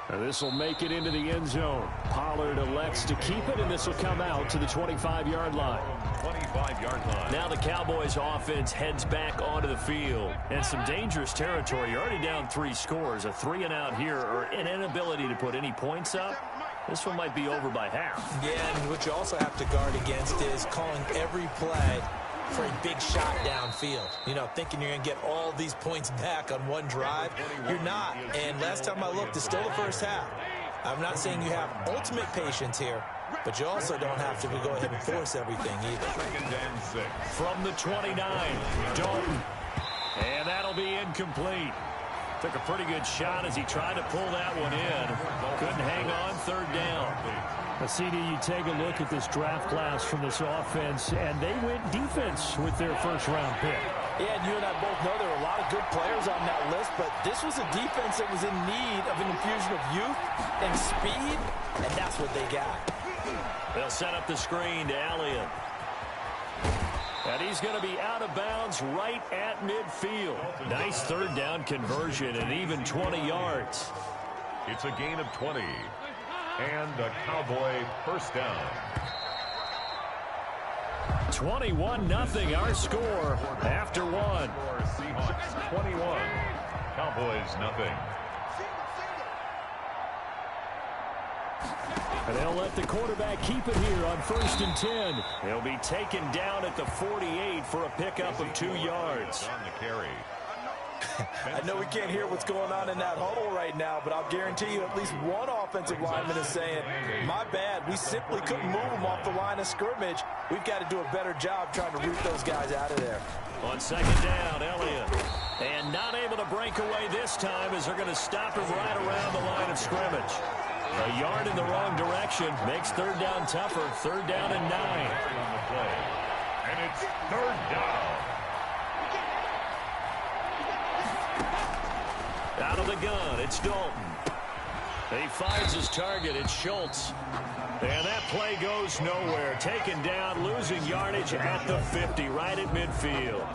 And this will make it into the end zone. Pollard elects to keep it, and this will come out to the 25-yard line. 25-yard line. Now the Cowboys offense heads back onto the field. And some dangerous territory. You're already down 3 scores. A 3-and-out here, or an inability to put any points up. This one might be over by half. Yeah, and what you also have to guard against is calling every play for a big shot downfield. Thinking you're going to get all these points back on one drive. You're not. And last time I looked, it's still the first half. I'm not saying you have ultimate patience here, but you also don't have to go ahead and force everything either. 2nd and 6. From the 29, Dalton. And that'll be incomplete. Took a pretty good shot as he tried to pull that one in. Couldn't hang on, 3rd down. CD, you take a look at this draft class from this offense, and they went defense with their 1st-round pick. Yeah, and you and I both know there were a lot of good players on that list, but this was a defense that was in need of an infusion of youth and speed, and that's what they got. They'll set up the screen to Elliott. And he's going to be out of bounds right at midfield. Nice 3rd down conversion and even 20 yards. It's a gain of 20. And a Cowboy 1st down. 21-0 our score after 1. Seahawks 21. Cowboys nothing. And they'll let the quarterback keep it here on 1st and 10. He'll be taken down at the 48 for a pickup of 2 yards. On the carry. I know we can't hear what's going on in that huddle right now, but I'll guarantee you at least one offensive lineman is saying, my bad, we simply couldn't move them off the line of scrimmage. We've got to do a better job trying to root those guys out of there. On 2nd down, Elliott. And not able to break away this time as they're going to stop him right around the line of scrimmage. A yard in the wrong direction makes 3rd down tougher. 3rd down and 9. And it's 3rd down. Out of the gun, it's Dalton. He finds his target. It's Schultz. And that play goes nowhere. Taken down, losing yardage at the 50, right at midfield.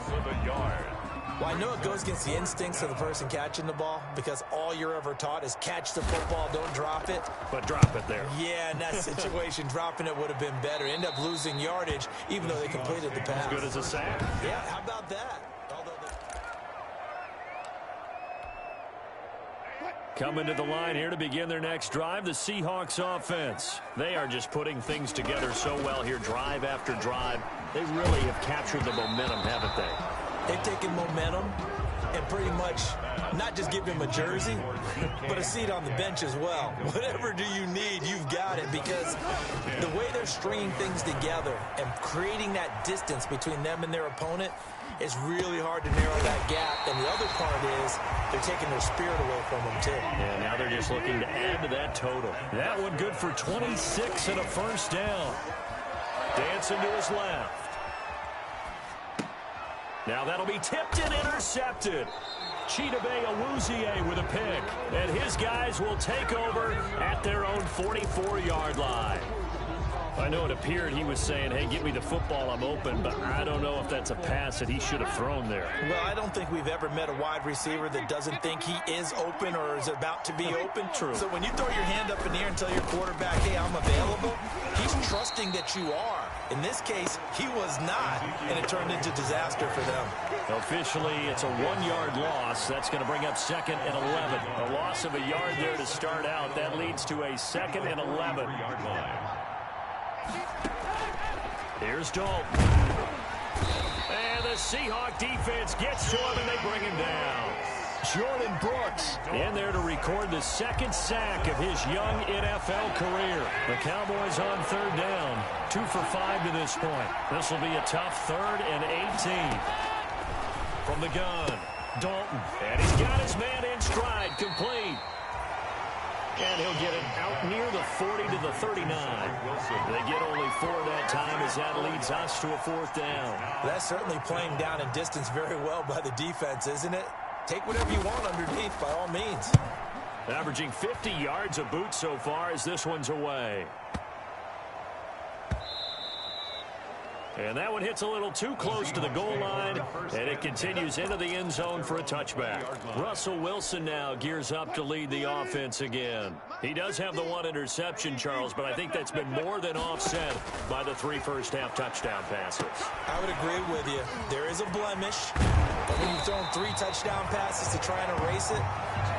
Well, I know it goes against the instincts of the person catching the ball because all you're ever taught is catch the football, don't drop it. But drop it there. Yeah, in that situation, dropping it would have been better. End up losing yardage, even though they completed the pass. As good as a sack. Yeah, how about that? Coming to the line here to begin their next drive, the Seahawks offense. They are just putting things together so well here, drive after drive. They really have captured the momentum, haven't they? They've taken momentum and pretty much not just give him a jersey, but a seat on the bench as well. Whatever do you need, you've got it, because the way they're stringing things together and creating that distance between them and their opponent, it's really hard to narrow that gap. And the other part is they're taking their spirit away from them, too. And now they're just looking to add to that total. That one good for 26 and a first down. Dancing to his left. Now that'll be tipped and intercepted. Chidobe Awuzie with a pick. And his guys will take over at their own 44-yard line. I know it appeared he was saying, hey, give me the football, I'm open, but I don't know if that's a pass that he should have thrown there. Well, I don't think we've ever met a wide receiver that doesn't think he is open or is about to be open. True. So when you throw your hand up in the air and tell your quarterback, hey, I'm available, he's trusting that you are. In this case, he was not, and it turned into disaster for them. Officially, it's a 1-yard loss. That's going to bring up 2nd and 11. A loss of a yard there to start out. That leads to a 2nd and 11. Here's Dalton. And the Seahawk defense gets to him, and they bring him down. Jordan Brooks in there to record the 2nd sack of his young NFL career. The Cowboys on 3rd down. 2 for 5 to this point. This will be a tough 3rd and 18. From the gun, Dalton. And he's got his man in stride, complete. And he'll get it out near the 40 to the 39. They get only 4 that time as that leads us to a 4th down. That's certainly playing down in distance very well by the defense, isn't it? Take whatever you want underneath, by all means. Averaging 50 yards a boot so far as this one's away. And that one hits a little too close to the goal line, and it continues into the end zone for a touchback. Russell Wilson now gears up to lead the offense again. He does have the 1 interception, Charles, but I think that's been more than offset by the 3 first-half touchdown passes. I would agree with you. There is a blemish, but when you've thrown 3 touchdown passes to try and erase it,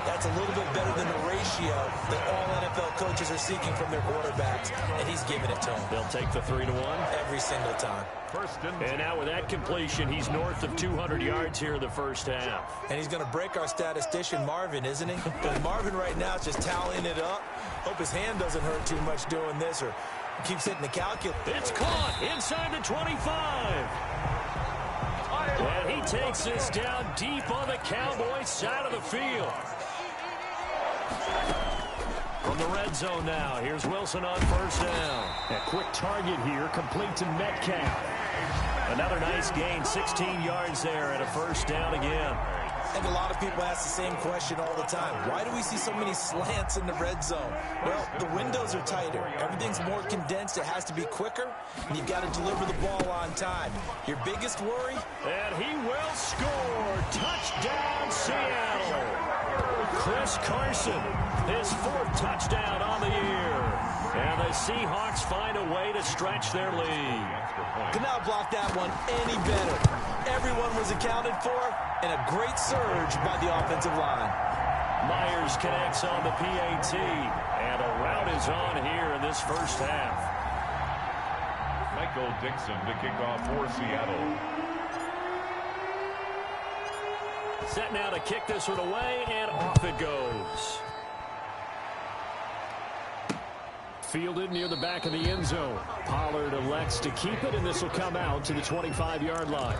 that's a little bit better than the ratio that all NFL coaches are seeking from their quarterbacks, and he's giving it to them. They'll take the 3-1 every single time. And now with that completion, he's north of 200 yards here in the first half. And he's going to break our statistician Marvin, isn't he? Because Marvin right now is just tallying it up. Hope his hand doesn't hurt too much doing this, or keeps hitting the calculator. It's caught inside the 25. And he takes this down deep on the Cowboys side of the field. From the red zone now, here's Wilson on 1st down. A quick target here, complete to Metcalf. Another nice gain, 16 yards there, and a 1st down again. And a lot of people ask the same question all the time. Why do we see so many slants in the red zone? Well, the windows are tighter. Everything's more condensed. It has to be quicker, and you've got to deliver the ball on time. Your biggest worry? And he will score. Touchdown, Seattle. Chris Carson, his 4th touchdown on the year. And the Seahawks find a way to stretch their lead. Could not block that one any better. Everyone was accounted for, and a great surge by the offensive line. Myers connects on the PAT, and a rout is on here in this first half. Michael Dixon to kick off for Seattle. Set now to kick this one away, and off it goes. Fielded near the back of the end zone. Pollard elects to keep it, and this will come out to the 25-yard line.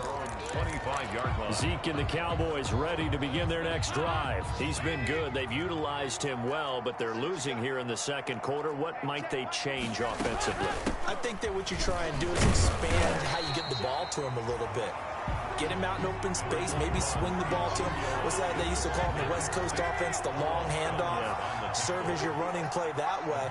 25-yard line. Zeke and the Cowboys ready to begin their next drive. He's been good. They've utilized him well, but they're losing here in the 2nd quarter. What might they change offensively? I think that what you try and do is expand how you get the ball to him a little bit. Get him out in open space, maybe swing the ball to him. What's that they used to call in the West Coast offense, the long handoff? Serve as your running play that way,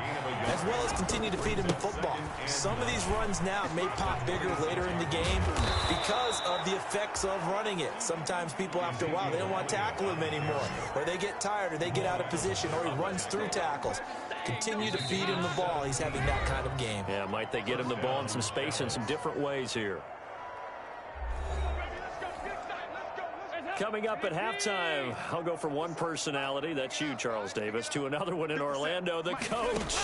as well as continue to feed him the football. Some of these runs now may pop bigger later in the game because of the effects of running it. Sometimes people, after a while, they don't want to tackle him anymore, or they get tired, or they get out of position, or he runs through tackles. Continue to feed him the ball. He's having that kind of game. Yeah, might they get him the ball in some space in some different ways here. Coming up at halftime, I'll go from one personality, that's you, Charles Davis, to another one in Orlando, the coach.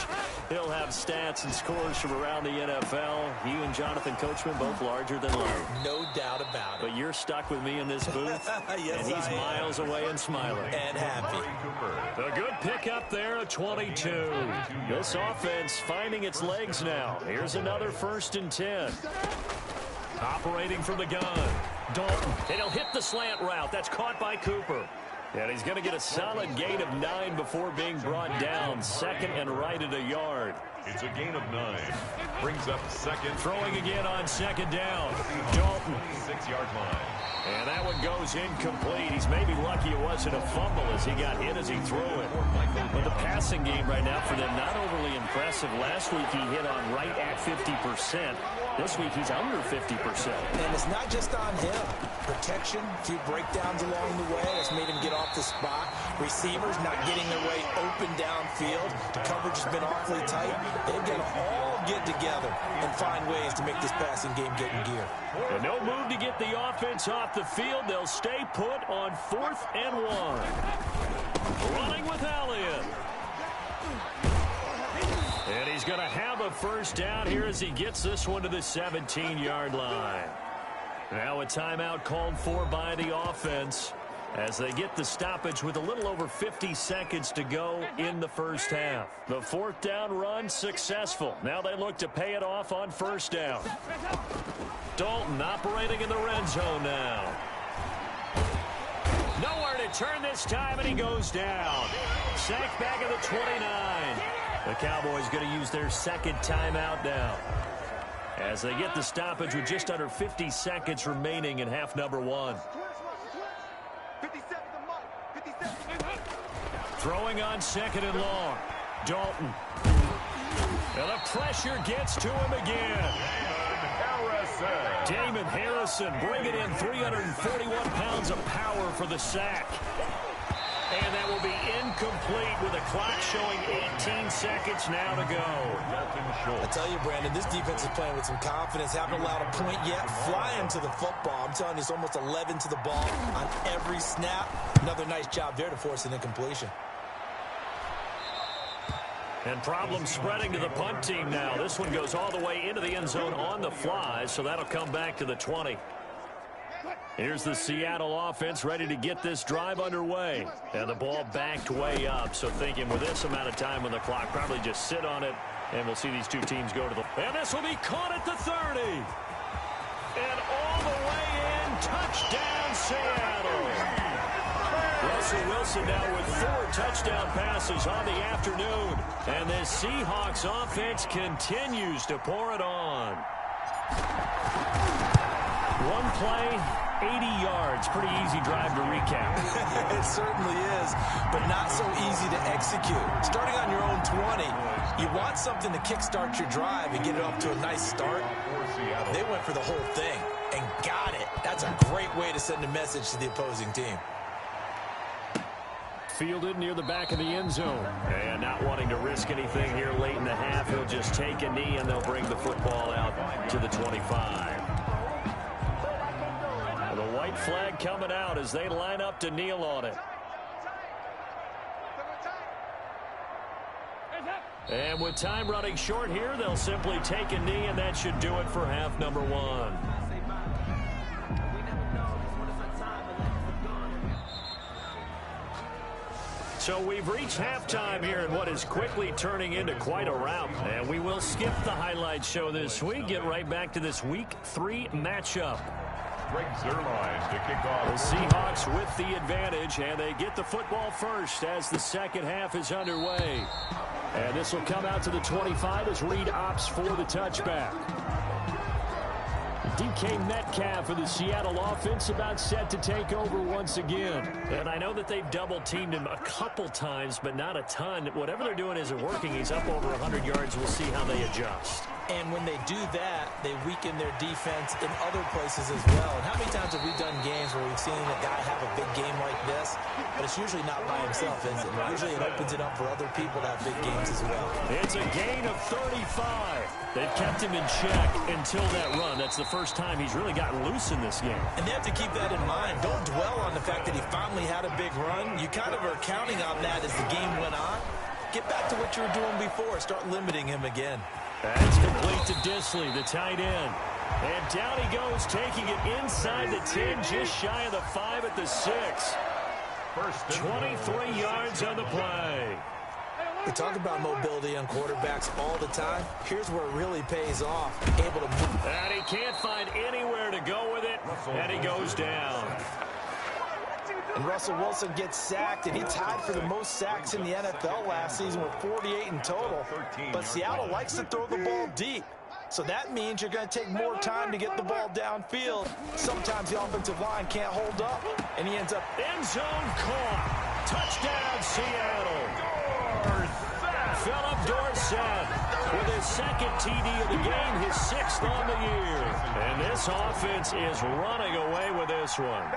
He'll have stats and scores from around the NFL. You and Jonathan Coachman both larger than life. No doubt about it. But you're stuck with me in this booth, yes, and he's miles away and smiling. And happy. A good pickup there at 22. This offense finding its legs now. Here's another 1st and 10. Operating from the gun. Dalton, and he'll hit the slant route. That's caught by Cooper. And he's going to get a solid gain of 9 before being brought down. 2nd and right at a yard. It's a gain of 9. Brings up 2nd. Throwing again on 2nd down. Dalton. 6-yard line. And that one goes incomplete. He's maybe lucky it wasn't a fumble as he got hit as he threw it. But the passing game right now for them, not overly impressive. Last week he hit on right at 50%. This week he's under 50%. And it's not just on him. Protection, a few breakdowns along the way. That's made him get off the spot. Receivers not getting their way open downfield. The coverage has been awfully tight. They've got to all get together and find ways to make this passing game get in gear. And no move to get the offense off the field. They'll stay put on 4th and 1. Running with Elliott. And he's going to have a 1st down here as he gets this one to the 17-yard line. Now a timeout called for by the offense as they get the stoppage with a little over 50 seconds to go in the 1st half. The 4th down run successful. Now they look to pay it off on 1st down. Dalton operating in the red zone now. Nowhere to turn this time, and he goes down. Sacked back at the 29. The Cowboys going to use their 2nd timeout now as they get the stoppage with just under 50 seconds remaining in half number 1. Throwing on 2nd and long. Dalton. And the pressure gets to him again. Damon Harrison bringing in 341 pounds of power for the sack. And that will be incomplete with the clock showing 18 seconds now to go. I tell you, Brandon, this defense is playing with some confidence. Haven't allowed a point yet. Flying to the football. I'm telling you, it's almost 11 to the ball on every snap. Another nice job there to force an incompletion. And problems spreading to the punt team now. This one goes all the way into the end zone on the fly, so that'll come back to the 20. Here's the Seattle offense ready to get this drive underway. And the ball backed way up, so thinking with this amount of time on the clock, probably just sit on it, and we'll see these two teams go to the... And this will be caught at the 30. And all the way in, touchdown Seattle. Russell Wilson now with 4 touchdown passes on the afternoon. And this Seahawks offense continues to pour it on. One play, 80 yards. Pretty easy drive to recap. It certainly is, but not so easy to execute. Starting on your own 20, you want something to kickstart your drive and get it off to a nice start. They went for the whole thing and got it. That's a great way to send a message to the opposing team. Fielded near the back of the end zone. And not wanting to risk anything here late in the half, he'll just take a knee and they'll bring the football out to the 25. The white flag coming out as they line up to kneel on it. And with time running short here, they'll simply take a knee, and that should do it for half number 1. So we've reached halftime here in what is quickly turning into quite a rout. And we will skip the highlight show this week, get right back to this Week 3 matchup. Greg Zuerlein to kick off. The Seahawks with the advantage, and they get the football first as the 2nd half is underway. And this will come out to the 25 as Reed opts for the touchback. DK Metcalf for the Seattle offense about set to take over once again. And I know that they've double-teamed him a couple times, but not a ton. Whatever they're doing isn't working. He's up over 100 yards. We'll see how they adjust. And when they do that, they weaken their defense in other places as well. And how many times have we done games where we've seen a guy have a big game like this, but it's usually not by himself, is it? Usually it opens it up for other people to have big games as well. It's a gain of 35. They've kept him in check until that run. That's the first time he's really gotten loose in this game. And they have to keep that in mind. Don't dwell on the fact that he finally had a big run. You kind of are counting on that as the game went on. Get back to what you were doing before. Start limiting him again. That's complete to Disley, the tight end. And down he goes, taking it inside the 10, just shy of the 5 at the 6. 23 yards on the play. We talk about mobility on quarterbacks all the time. Here's where it really pays off. Able to move. And he can't find anywhere to go with it, and he goes down. And Russell Wilson gets sacked, and he tied for the most sacks in the NFL last season with 48 in total. But Seattle likes to throw the ball deep. So that means you're going to take more time to get the ball downfield. Sometimes the offensive line can't hold up, and he ends up end zone caught. Touchdown, Seattle. Philip Dorsett with his second TD of the game, his 6th on the year. And this offense is running away with this one.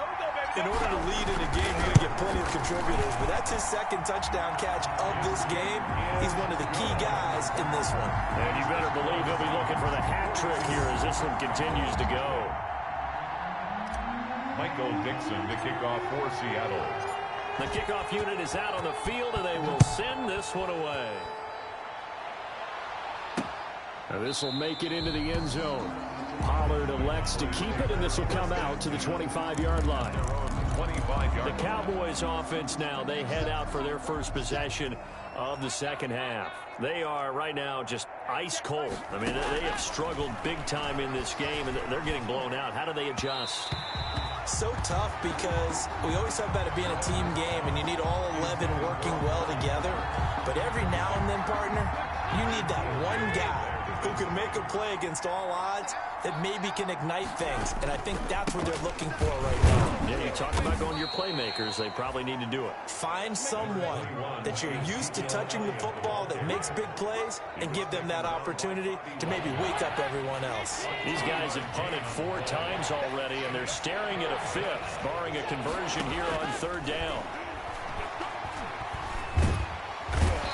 In order to lead in a game, you're going to get plenty of contributors, but that's his second touchdown catch of this game. He's one of the key guys in this one. And you better believe he'll be looking for the hat trick here as this one continues to go. Michael Dixon to kick off for Seattle. The kickoff unit is out on the field, and they will send this one away. Now this will make it into the end zone. Pollard elects to keep it, and this will come out to the 25-yard line. The Cowboys offense now, they head out for their first possession of the second half. They are right now just ice cold. I mean, they have struggled big time in this game, and they're getting blown out. How do they adjust? So tough because we always talk about it being a team game, and you need all 11 working well together. But every now and then, partner, you need that one guy who can make a play against all odds that maybe can ignite things. And I think that's what they're looking for right now. Yeah, you talk about going to your playmakers. They probably need to do it. Find someone that you're used to touching the football that makes big plays and give them that opportunity to maybe wake up everyone else. These guys have punted 4 times already, and they're staring at a 5th, barring a conversion here on 3rd down.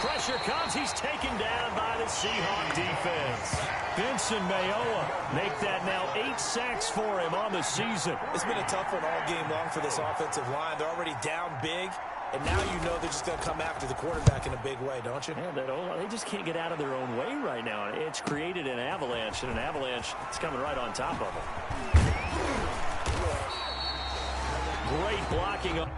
Pressure comes. He's taken down by the Seahawk defense. Vincent Mayoa make that now 8 sacks for him on the season. It's been a tough one all game long for this offensive line. They're already down big, and now you know they're just going to come after the quarterback in a big way, don't you? Yeah, they just can't get out of their own way right now. It's created an avalanche, and an avalanche is coming right on top of them. Great blocking up.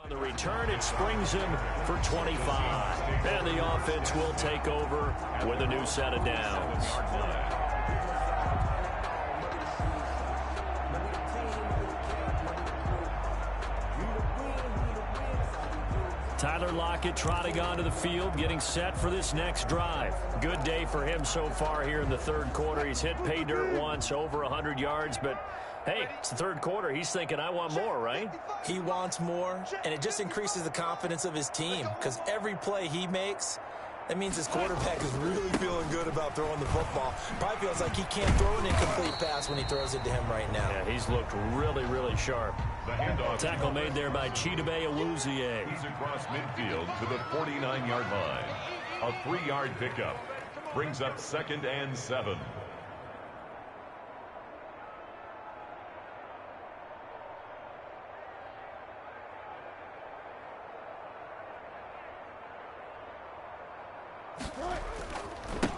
On the return, it springs him for 25. And the offense will take over with a new set of downs. Tyler Lockett trotting onto the field, getting set for this next drive. Good day for him so far here in the third quarter. He's hit pay dirt once, over 100 yards, but hey, it's the third quarter. He's thinking, I want more, right? He wants more, and it just increases the confidence of his team because every play he makes, that means his quarterback is really feeling good about throwing the football. Probably feels like he can't throw an incomplete pass when he throws it to him right now. Yeah, he's looked really, really sharp. The handoff. Tackle made there by Chidobe Awuzie. He's across midfield to the 49-yard line. A 3-yard pickup brings up 2nd and 7.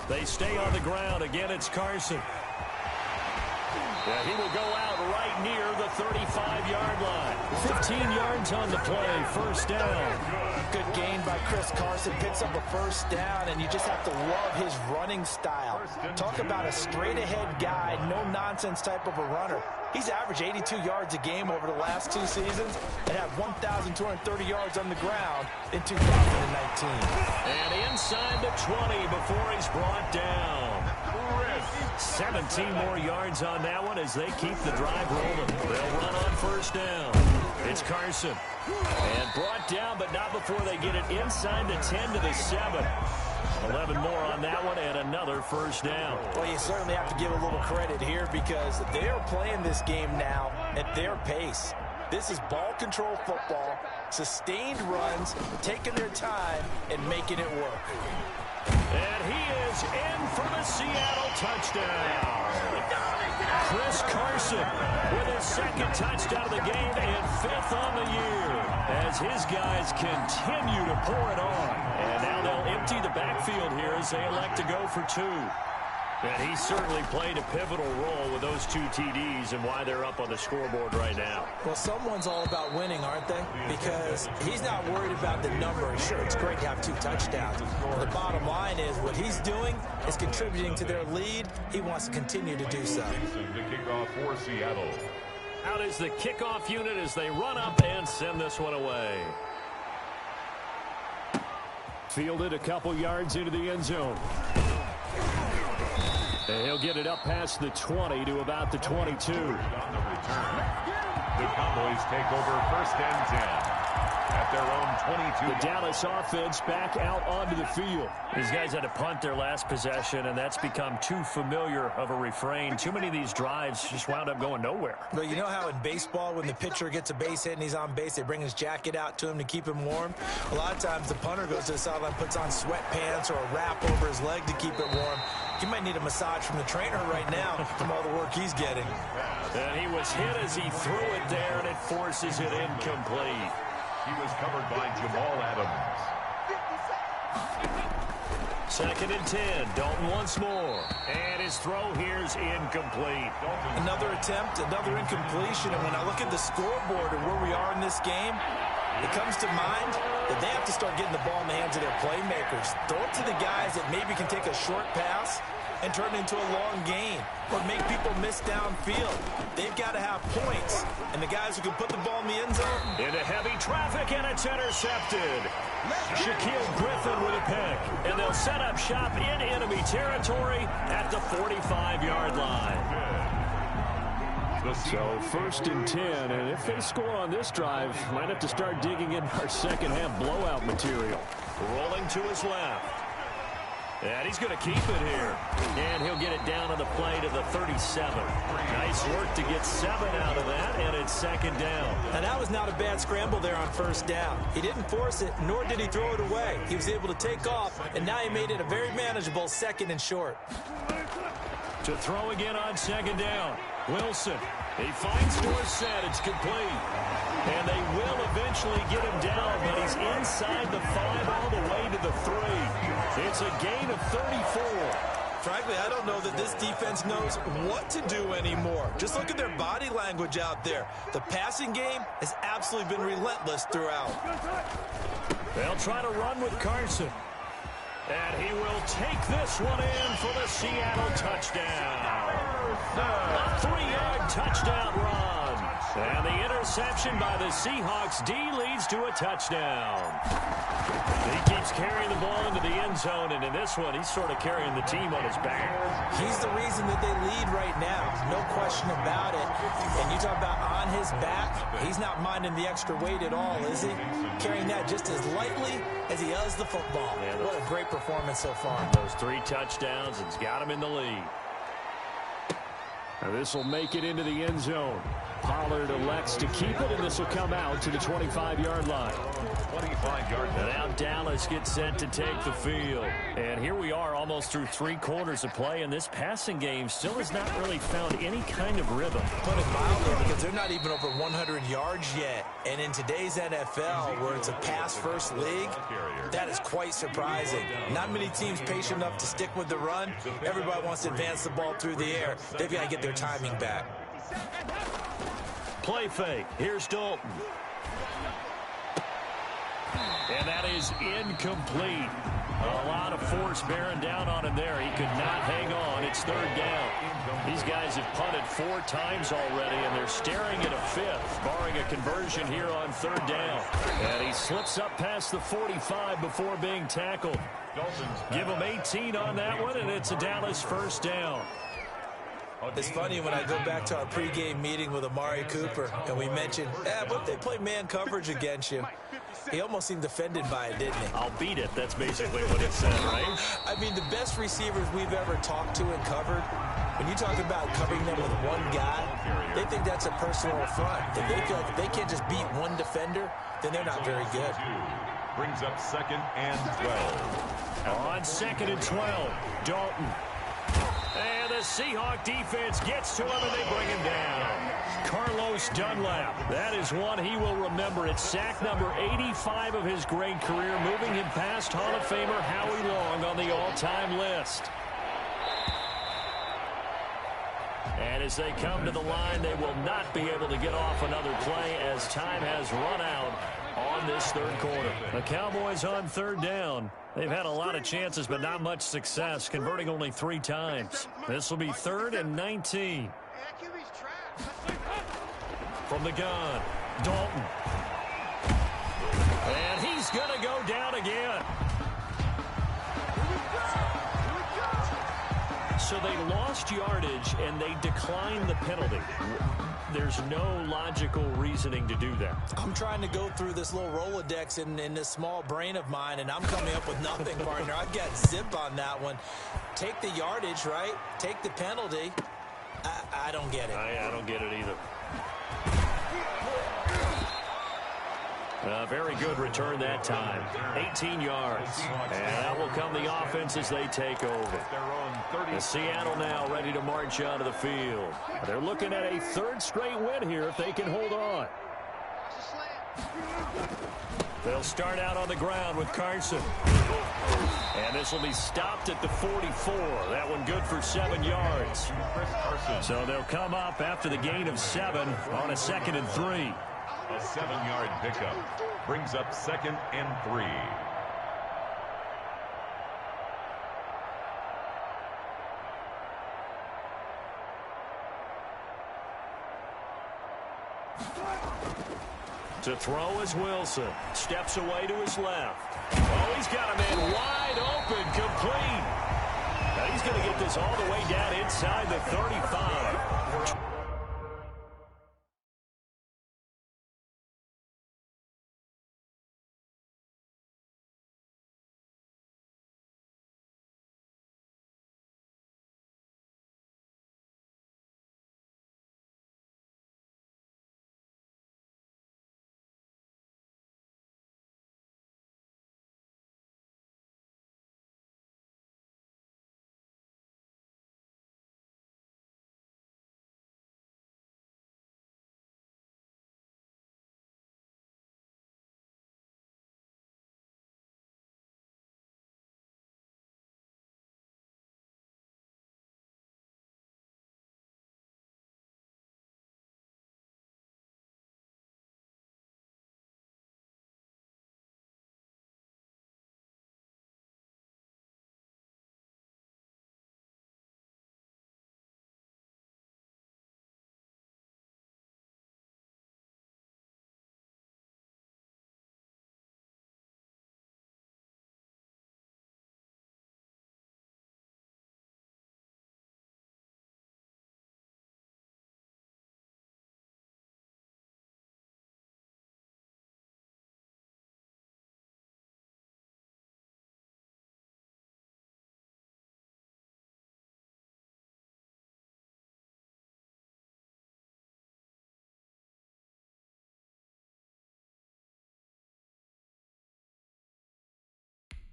They stay on the ground. Again, it's Carson. Yeah, he will go out right near the 35-yard line. 15 yards on the play. First down. Good gain by Chris Carson. Picks up a first down, and you just have to love his running style. Talk about a straight-ahead guy, no-nonsense type of a runner. He's averaged 82 yards a game over the last 2 seasons and had 1,230 yards on the ground in 2019. And inside the 20 before he's brought down. 17 more yards on that one as they keep the drive rolling. They'll run on first down. It's Carson. And brought down, but not before they get it inside the 10 to the 7. 11 more on that one and another first down. Well, you certainly have to give a little credit here because they are playing this game now at their pace. This is ball control football, sustained runs, taking their time and making it work. And he is in for the Seattle touchdown. Chris Carson with his 2nd touchdown of the game and 5th on the year as his guys continue to pour it on. And now they'll empty the backfield here as they elect to go for 2. And he certainly played a pivotal role with those 2 TDs and why they're up on the scoreboard right now. Well, someone's all about winning, aren't they? Because he's not worried about the number. Sure, it's great to have 2 touchdowns. But the bottom line is what he's doing is contributing to their lead. He wants to continue to do so. The kickoff for Seattle. Out is the kickoff unit as they run up and send this one away. Fielded a couple yards into the end zone. And he'll get it up past the 20 to about the 22. On the return, the Cowboys take over 1st and 10 at their own 22. The Dallas offense back out onto the field. These guys had to punt their last possession, and that's become too familiar of a refrain. Too many of these drives just wound up going nowhere. But you know how in baseball, when the pitcher gets a base hit and he's on base, they bring his jacket out to him to keep him warm? A lot of times the punter goes to the sideline, puts on sweatpants or a wrap over his leg to keep it warm. He might need a massage from the trainer right now from all the work he's getting. And he was hit as he threw it there, and it forces it incomplete. He was covered by Jamal Adams. 2nd and 10. Dalton once more. And his throw here's incomplete. Another attempt, another incompletion. And when I look at the scoreboard and where we are in this game, it comes to mind that they have to start getting the ball in the hands of their playmakers. Throw it to the guys that maybe can take a short pass and turn it into a long gain or make people miss downfield. They've got to have points. And the guys who can put the ball in the end zone. Into heavy traffic, and it's intercepted. Shaquille Griffin with a pick. And they'll set up shop in enemy territory at the 45-yard line. So 1st and 10, and if they score on this drive, might have to start digging in our second-half blowout material. Rolling to his left. And he's going to keep it here. And he'll get it down on the play to the 37. Nice work to get 7 out of that, and it's 2nd down. And that was not a bad scramble there on 1st down. He didn't force it, nor did he throw it away. He was able to take off, and now he made it a very manageable 2nd and short. To throw again on 2nd down. Wilson. He finds Dorsett. It's complete. And they will eventually get him down, but he's inside the 5 all the way to the 3. It's a gain of 34. frankly, I don't know that this defense knows what to do anymore. Just look at their body language out there. The passing game has absolutely been relentless throughout. They'll try to run with Carson. And he will take this one in for the Seattle touchdown. A 3-yard touchdown run. And the interception by the Seahawks D leads to a touchdown. He keeps carrying the ball into the end zone, and in this one, he's sort of carrying the team on his back. He's the reason that they lead right now, no question about it. And you talk about on his back, he's not minding the extra weight at all, is he? Carrying that just as lightly as he does the football. Yeah, what a great performance so far. Those 3 touchdowns, it's got him in the lead. Now this will make it into the end zone. Pollard elects to keep it, and this will come out to the 25-yard line. 25-yard line. And now Dallas gets set to take the field. And here we are almost through 3 quarters of play, and this passing game still has not really found any kind of rhythm. Put it mildly, because they're not even over 100 yards yet. And in today's NFL, where it's a pass-first league, that is quite surprising. Not many teams patient enough to stick with the run. Everybody wants to advance the ball through the air. They've got to get their timing back. Play fake. Here's Dalton. And that is incomplete. A lot of force bearing down on him there. He could not hang on. It's 3rd down. These guys have punted 4 times already, and they're staring at a 5th, barring a conversion here on 3rd down. And he slips up past the 45 before being tackled. Give him 18 on that one, and it's a Dallas 1st down. It's funny when I go back to our pregame meeting with Amari Cooper, and we mentioned, what if they play man coverage against you? He almost seemed offended by it, didn't he? I'll beat it. That's basically what it said, right? I mean, the best receivers we've ever talked to and covered, when you talk about covering them with one guy, they think that's a personal affront. If they feel like if they can't just beat one defender, then they're not very good. Brings up 2nd and 12. On 2nd and 12, Dalton. And the Seahawk defense gets to him, and they bring him down. Carlos Dunlap. That is one he will remember. It's sack number 85 of his great career, moving him past Hall of Famer Howie Long on the all-time list. And as they come to the line, they will not be able to get off another play as time has run out on this 3rd quarter. The Cowboys on 3rd down. They've had a lot of chances, but not much success, converting only 3 times. This will be 3rd and 19. From the gun, Dalton. And he's going to go down again. So they lost yardage, and they declined the penalty. There's no logical reasoning to do that. I'm trying to go through this little Rolodex in this small brain of mine, and I'm coming up with nothing, partner. I've got zip on that one. Take the yardage, right? Take the penalty. I don't get it. I don't get it either. Very good return that time. 18 yards. And out will come the offense as they take over. And Seattle now ready to march onto the field. They're looking at a 3rd straight win here if they can hold on. They'll start out on the ground with Carson. And this will be stopped at the 44. That one good for 7 yards. So they'll come up after the gain of 7 on a 2nd and 3. A 7-yard pickup brings up 2nd and 3. To throw is Wilson. Steps away to his left. Oh, he's got a man wide open, complete. Now he's going to get this all the way down inside the 35.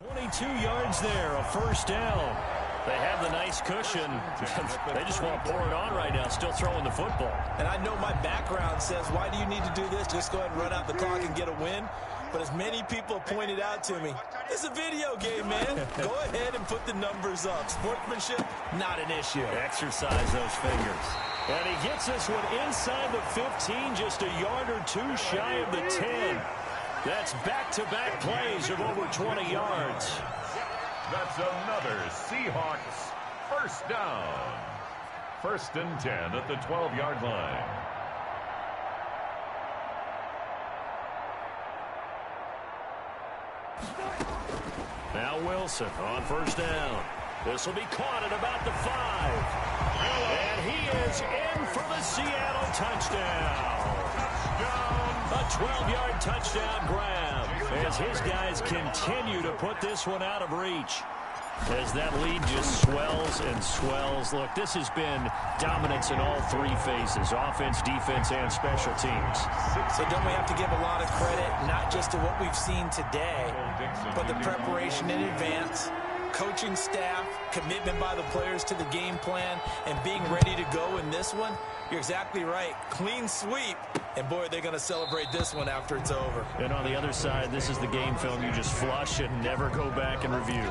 22 yards there, a first down. They have the nice cushion. They just want to pour it on right now, still throwing the football. And I know my background says, why do you need to do this? Just go ahead and run out the clock and get a win. But as many people have pointed out to me, it's a video game, man. Go ahead and put the numbers up. Sportsmanship, not an issue. Exercise those fingers. And he gets this one inside the 15, just a yard or two shy of the 10. That's back-to-back plays of over 20 yards. That's another Seahawks first down. 1st and 10 at the 12-yard line. Now Wilson on first down. This will be caught at about the 5. And he is in for the Seattle touchdown. A 12-yard touchdown grab as his guys continue to put this one out of reach. As that lead just swells and swells. Look, this has been dominance in all three phases, offense, defense, and special teams. So don't we have to give a lot of credit, not just to what we've seen today, but the preparation in advance, coaching staff, commitment by the players to the game plan, and being ready to go in this one? You're exactly right. Clean sweep. And, boy, they're going to celebrate this one after it's over. And on the other side, this is the game film you just flush and never go back and review.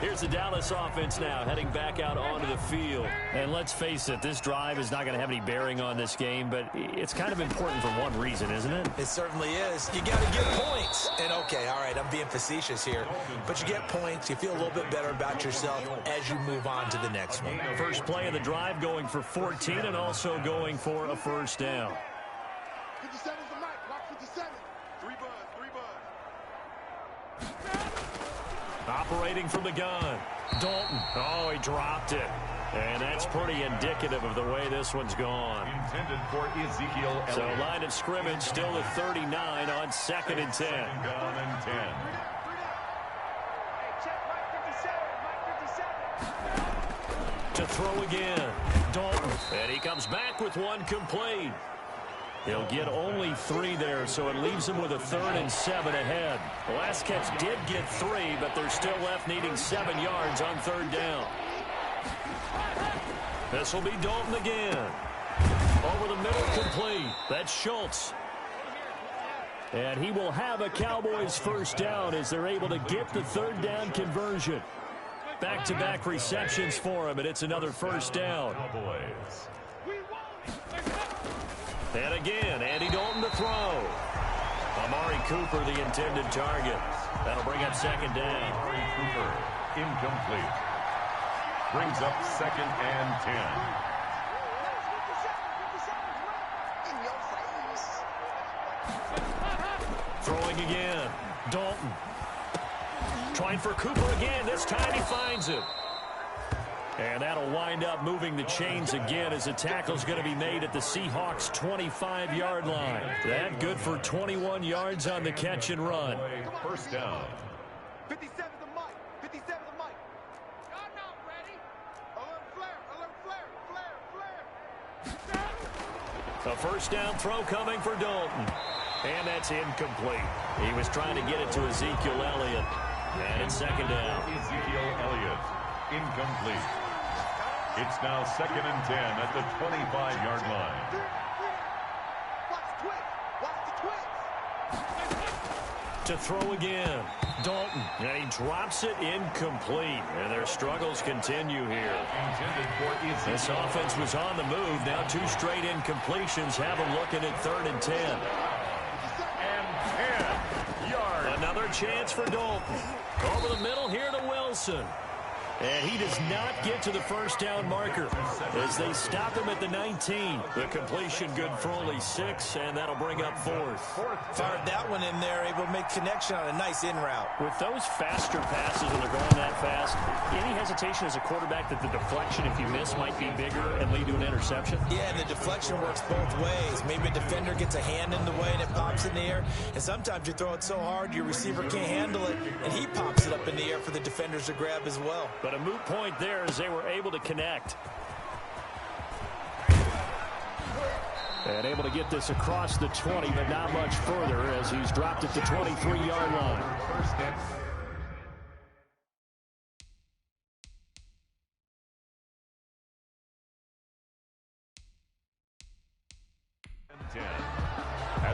Here's the Dallas offense now heading back out onto the field. And let's face it, this drive is not going to have any bearing on this game, but it's kind of important for one reason, isn't it? It certainly is. You got to get points. And, okay, all right, I'm being facetious here. But you get points. You feel a little bit better about yourself as you move on to the next one. First play of the drive going for 14 and also going for a first down. 57's the mic. Watch 57. 3 buzz. Operating from the gun. Dalton. Oh, he dropped it. And that's pretty indicative of the way this one's gone. Intended for Ezekiel Elliott. So line of scrimmage still at 39 on 2nd and 10. Down and 10. To throw again. Dalton. And he comes back with one complete. He'll get only 3 there, so it leaves him with a 3rd and 7 ahead. The last catch did get 3, but they're still left needing 7 yards on 3rd down. This will be Dalton again. Over the middle, complete. That's Schultz. And he will have a Cowboys first down as they're able to get the 3rd down conversion. Back-to-back receptions for him, and it's another first down. Cowboys. And again, Andy Dalton to throw. Amari Cooper, the intended target. That'll bring up 2nd down. Amari Cooper, incomplete. Brings up 2nd and 10. Throwing again. Dalton. Trying for Cooper again. This time he finds it. And that'll wind up moving the chains again as a tackle's going to be made at the Seahawks' 25-yard line. That good for 21 yards on the catch and run. First down. 57 the mic. 57 the mic. Y'all not ready. Alert flare. A first down throw coming for Dalton. And that's incomplete. He was trying to get it to Ezekiel Elliott. And it's 2nd down. Ezekiel Elliott, incomplete. It's now 2nd and 10 at the 25-yard line. To throw again. Dalton. And he drops it incomplete. And their struggles continue here. This offense was on the move. Now 2 straight incompletions have them looking at 3rd and 10. And 10 yards. Another chance for Dalton. Over the middle here to Wilson. And he does not get to the first down marker as they stop him at the 19. The completion good for only 6, and that'll bring up 4th. Fired that one in there, able to make connection on a nice in route. With those faster passes when they're going that fast, any hesitation as a quarterback that the deflection, if you miss, might be bigger and lead to an interception? Yeah, and the deflection works both ways. Maybe a defender gets a hand in the way and it pops in the air. And sometimes you throw it so hard your receiver can't handle it, and he pops it up in the air for the defenders to grab as well. But a moot point there as they were able to connect. And able to get this across the 20, but not much further as he's dropped at the 23-yard line.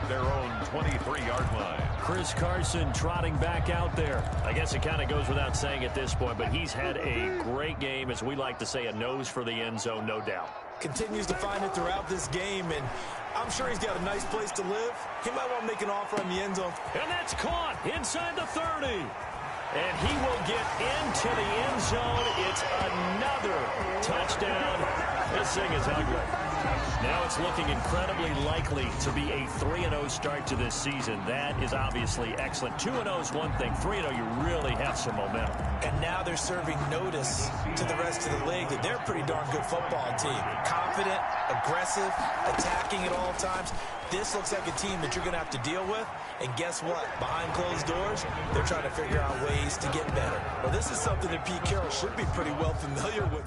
at their own 23-yard line. Chris Carson trotting back out there. I guess it kind of goes without saying at this point, but he's had a great game, as we like to say, a nose for the end zone, no doubt. Continues to find it throughout this game, and I'm sure he's got a nice place to live. He might want to make an offer on the end zone. And that's caught inside the 30. And he will get into the end zone. It's another touchdown. This thing is ugly. Now it's looking incredibly likely to be a 3-0 start to this season. That is obviously excellent. 2-0 is one thing. 3-0, you really have some momentum. And now they're serving notice to the rest of the league that they're a pretty darn good football team. Confident, aggressive, attacking at all times. This looks like a team that you're going to have to deal with. And guess what? Behind closed doors, they're trying to figure out ways to get better. Well, this is something that Pete Carroll should be pretty well familiar with.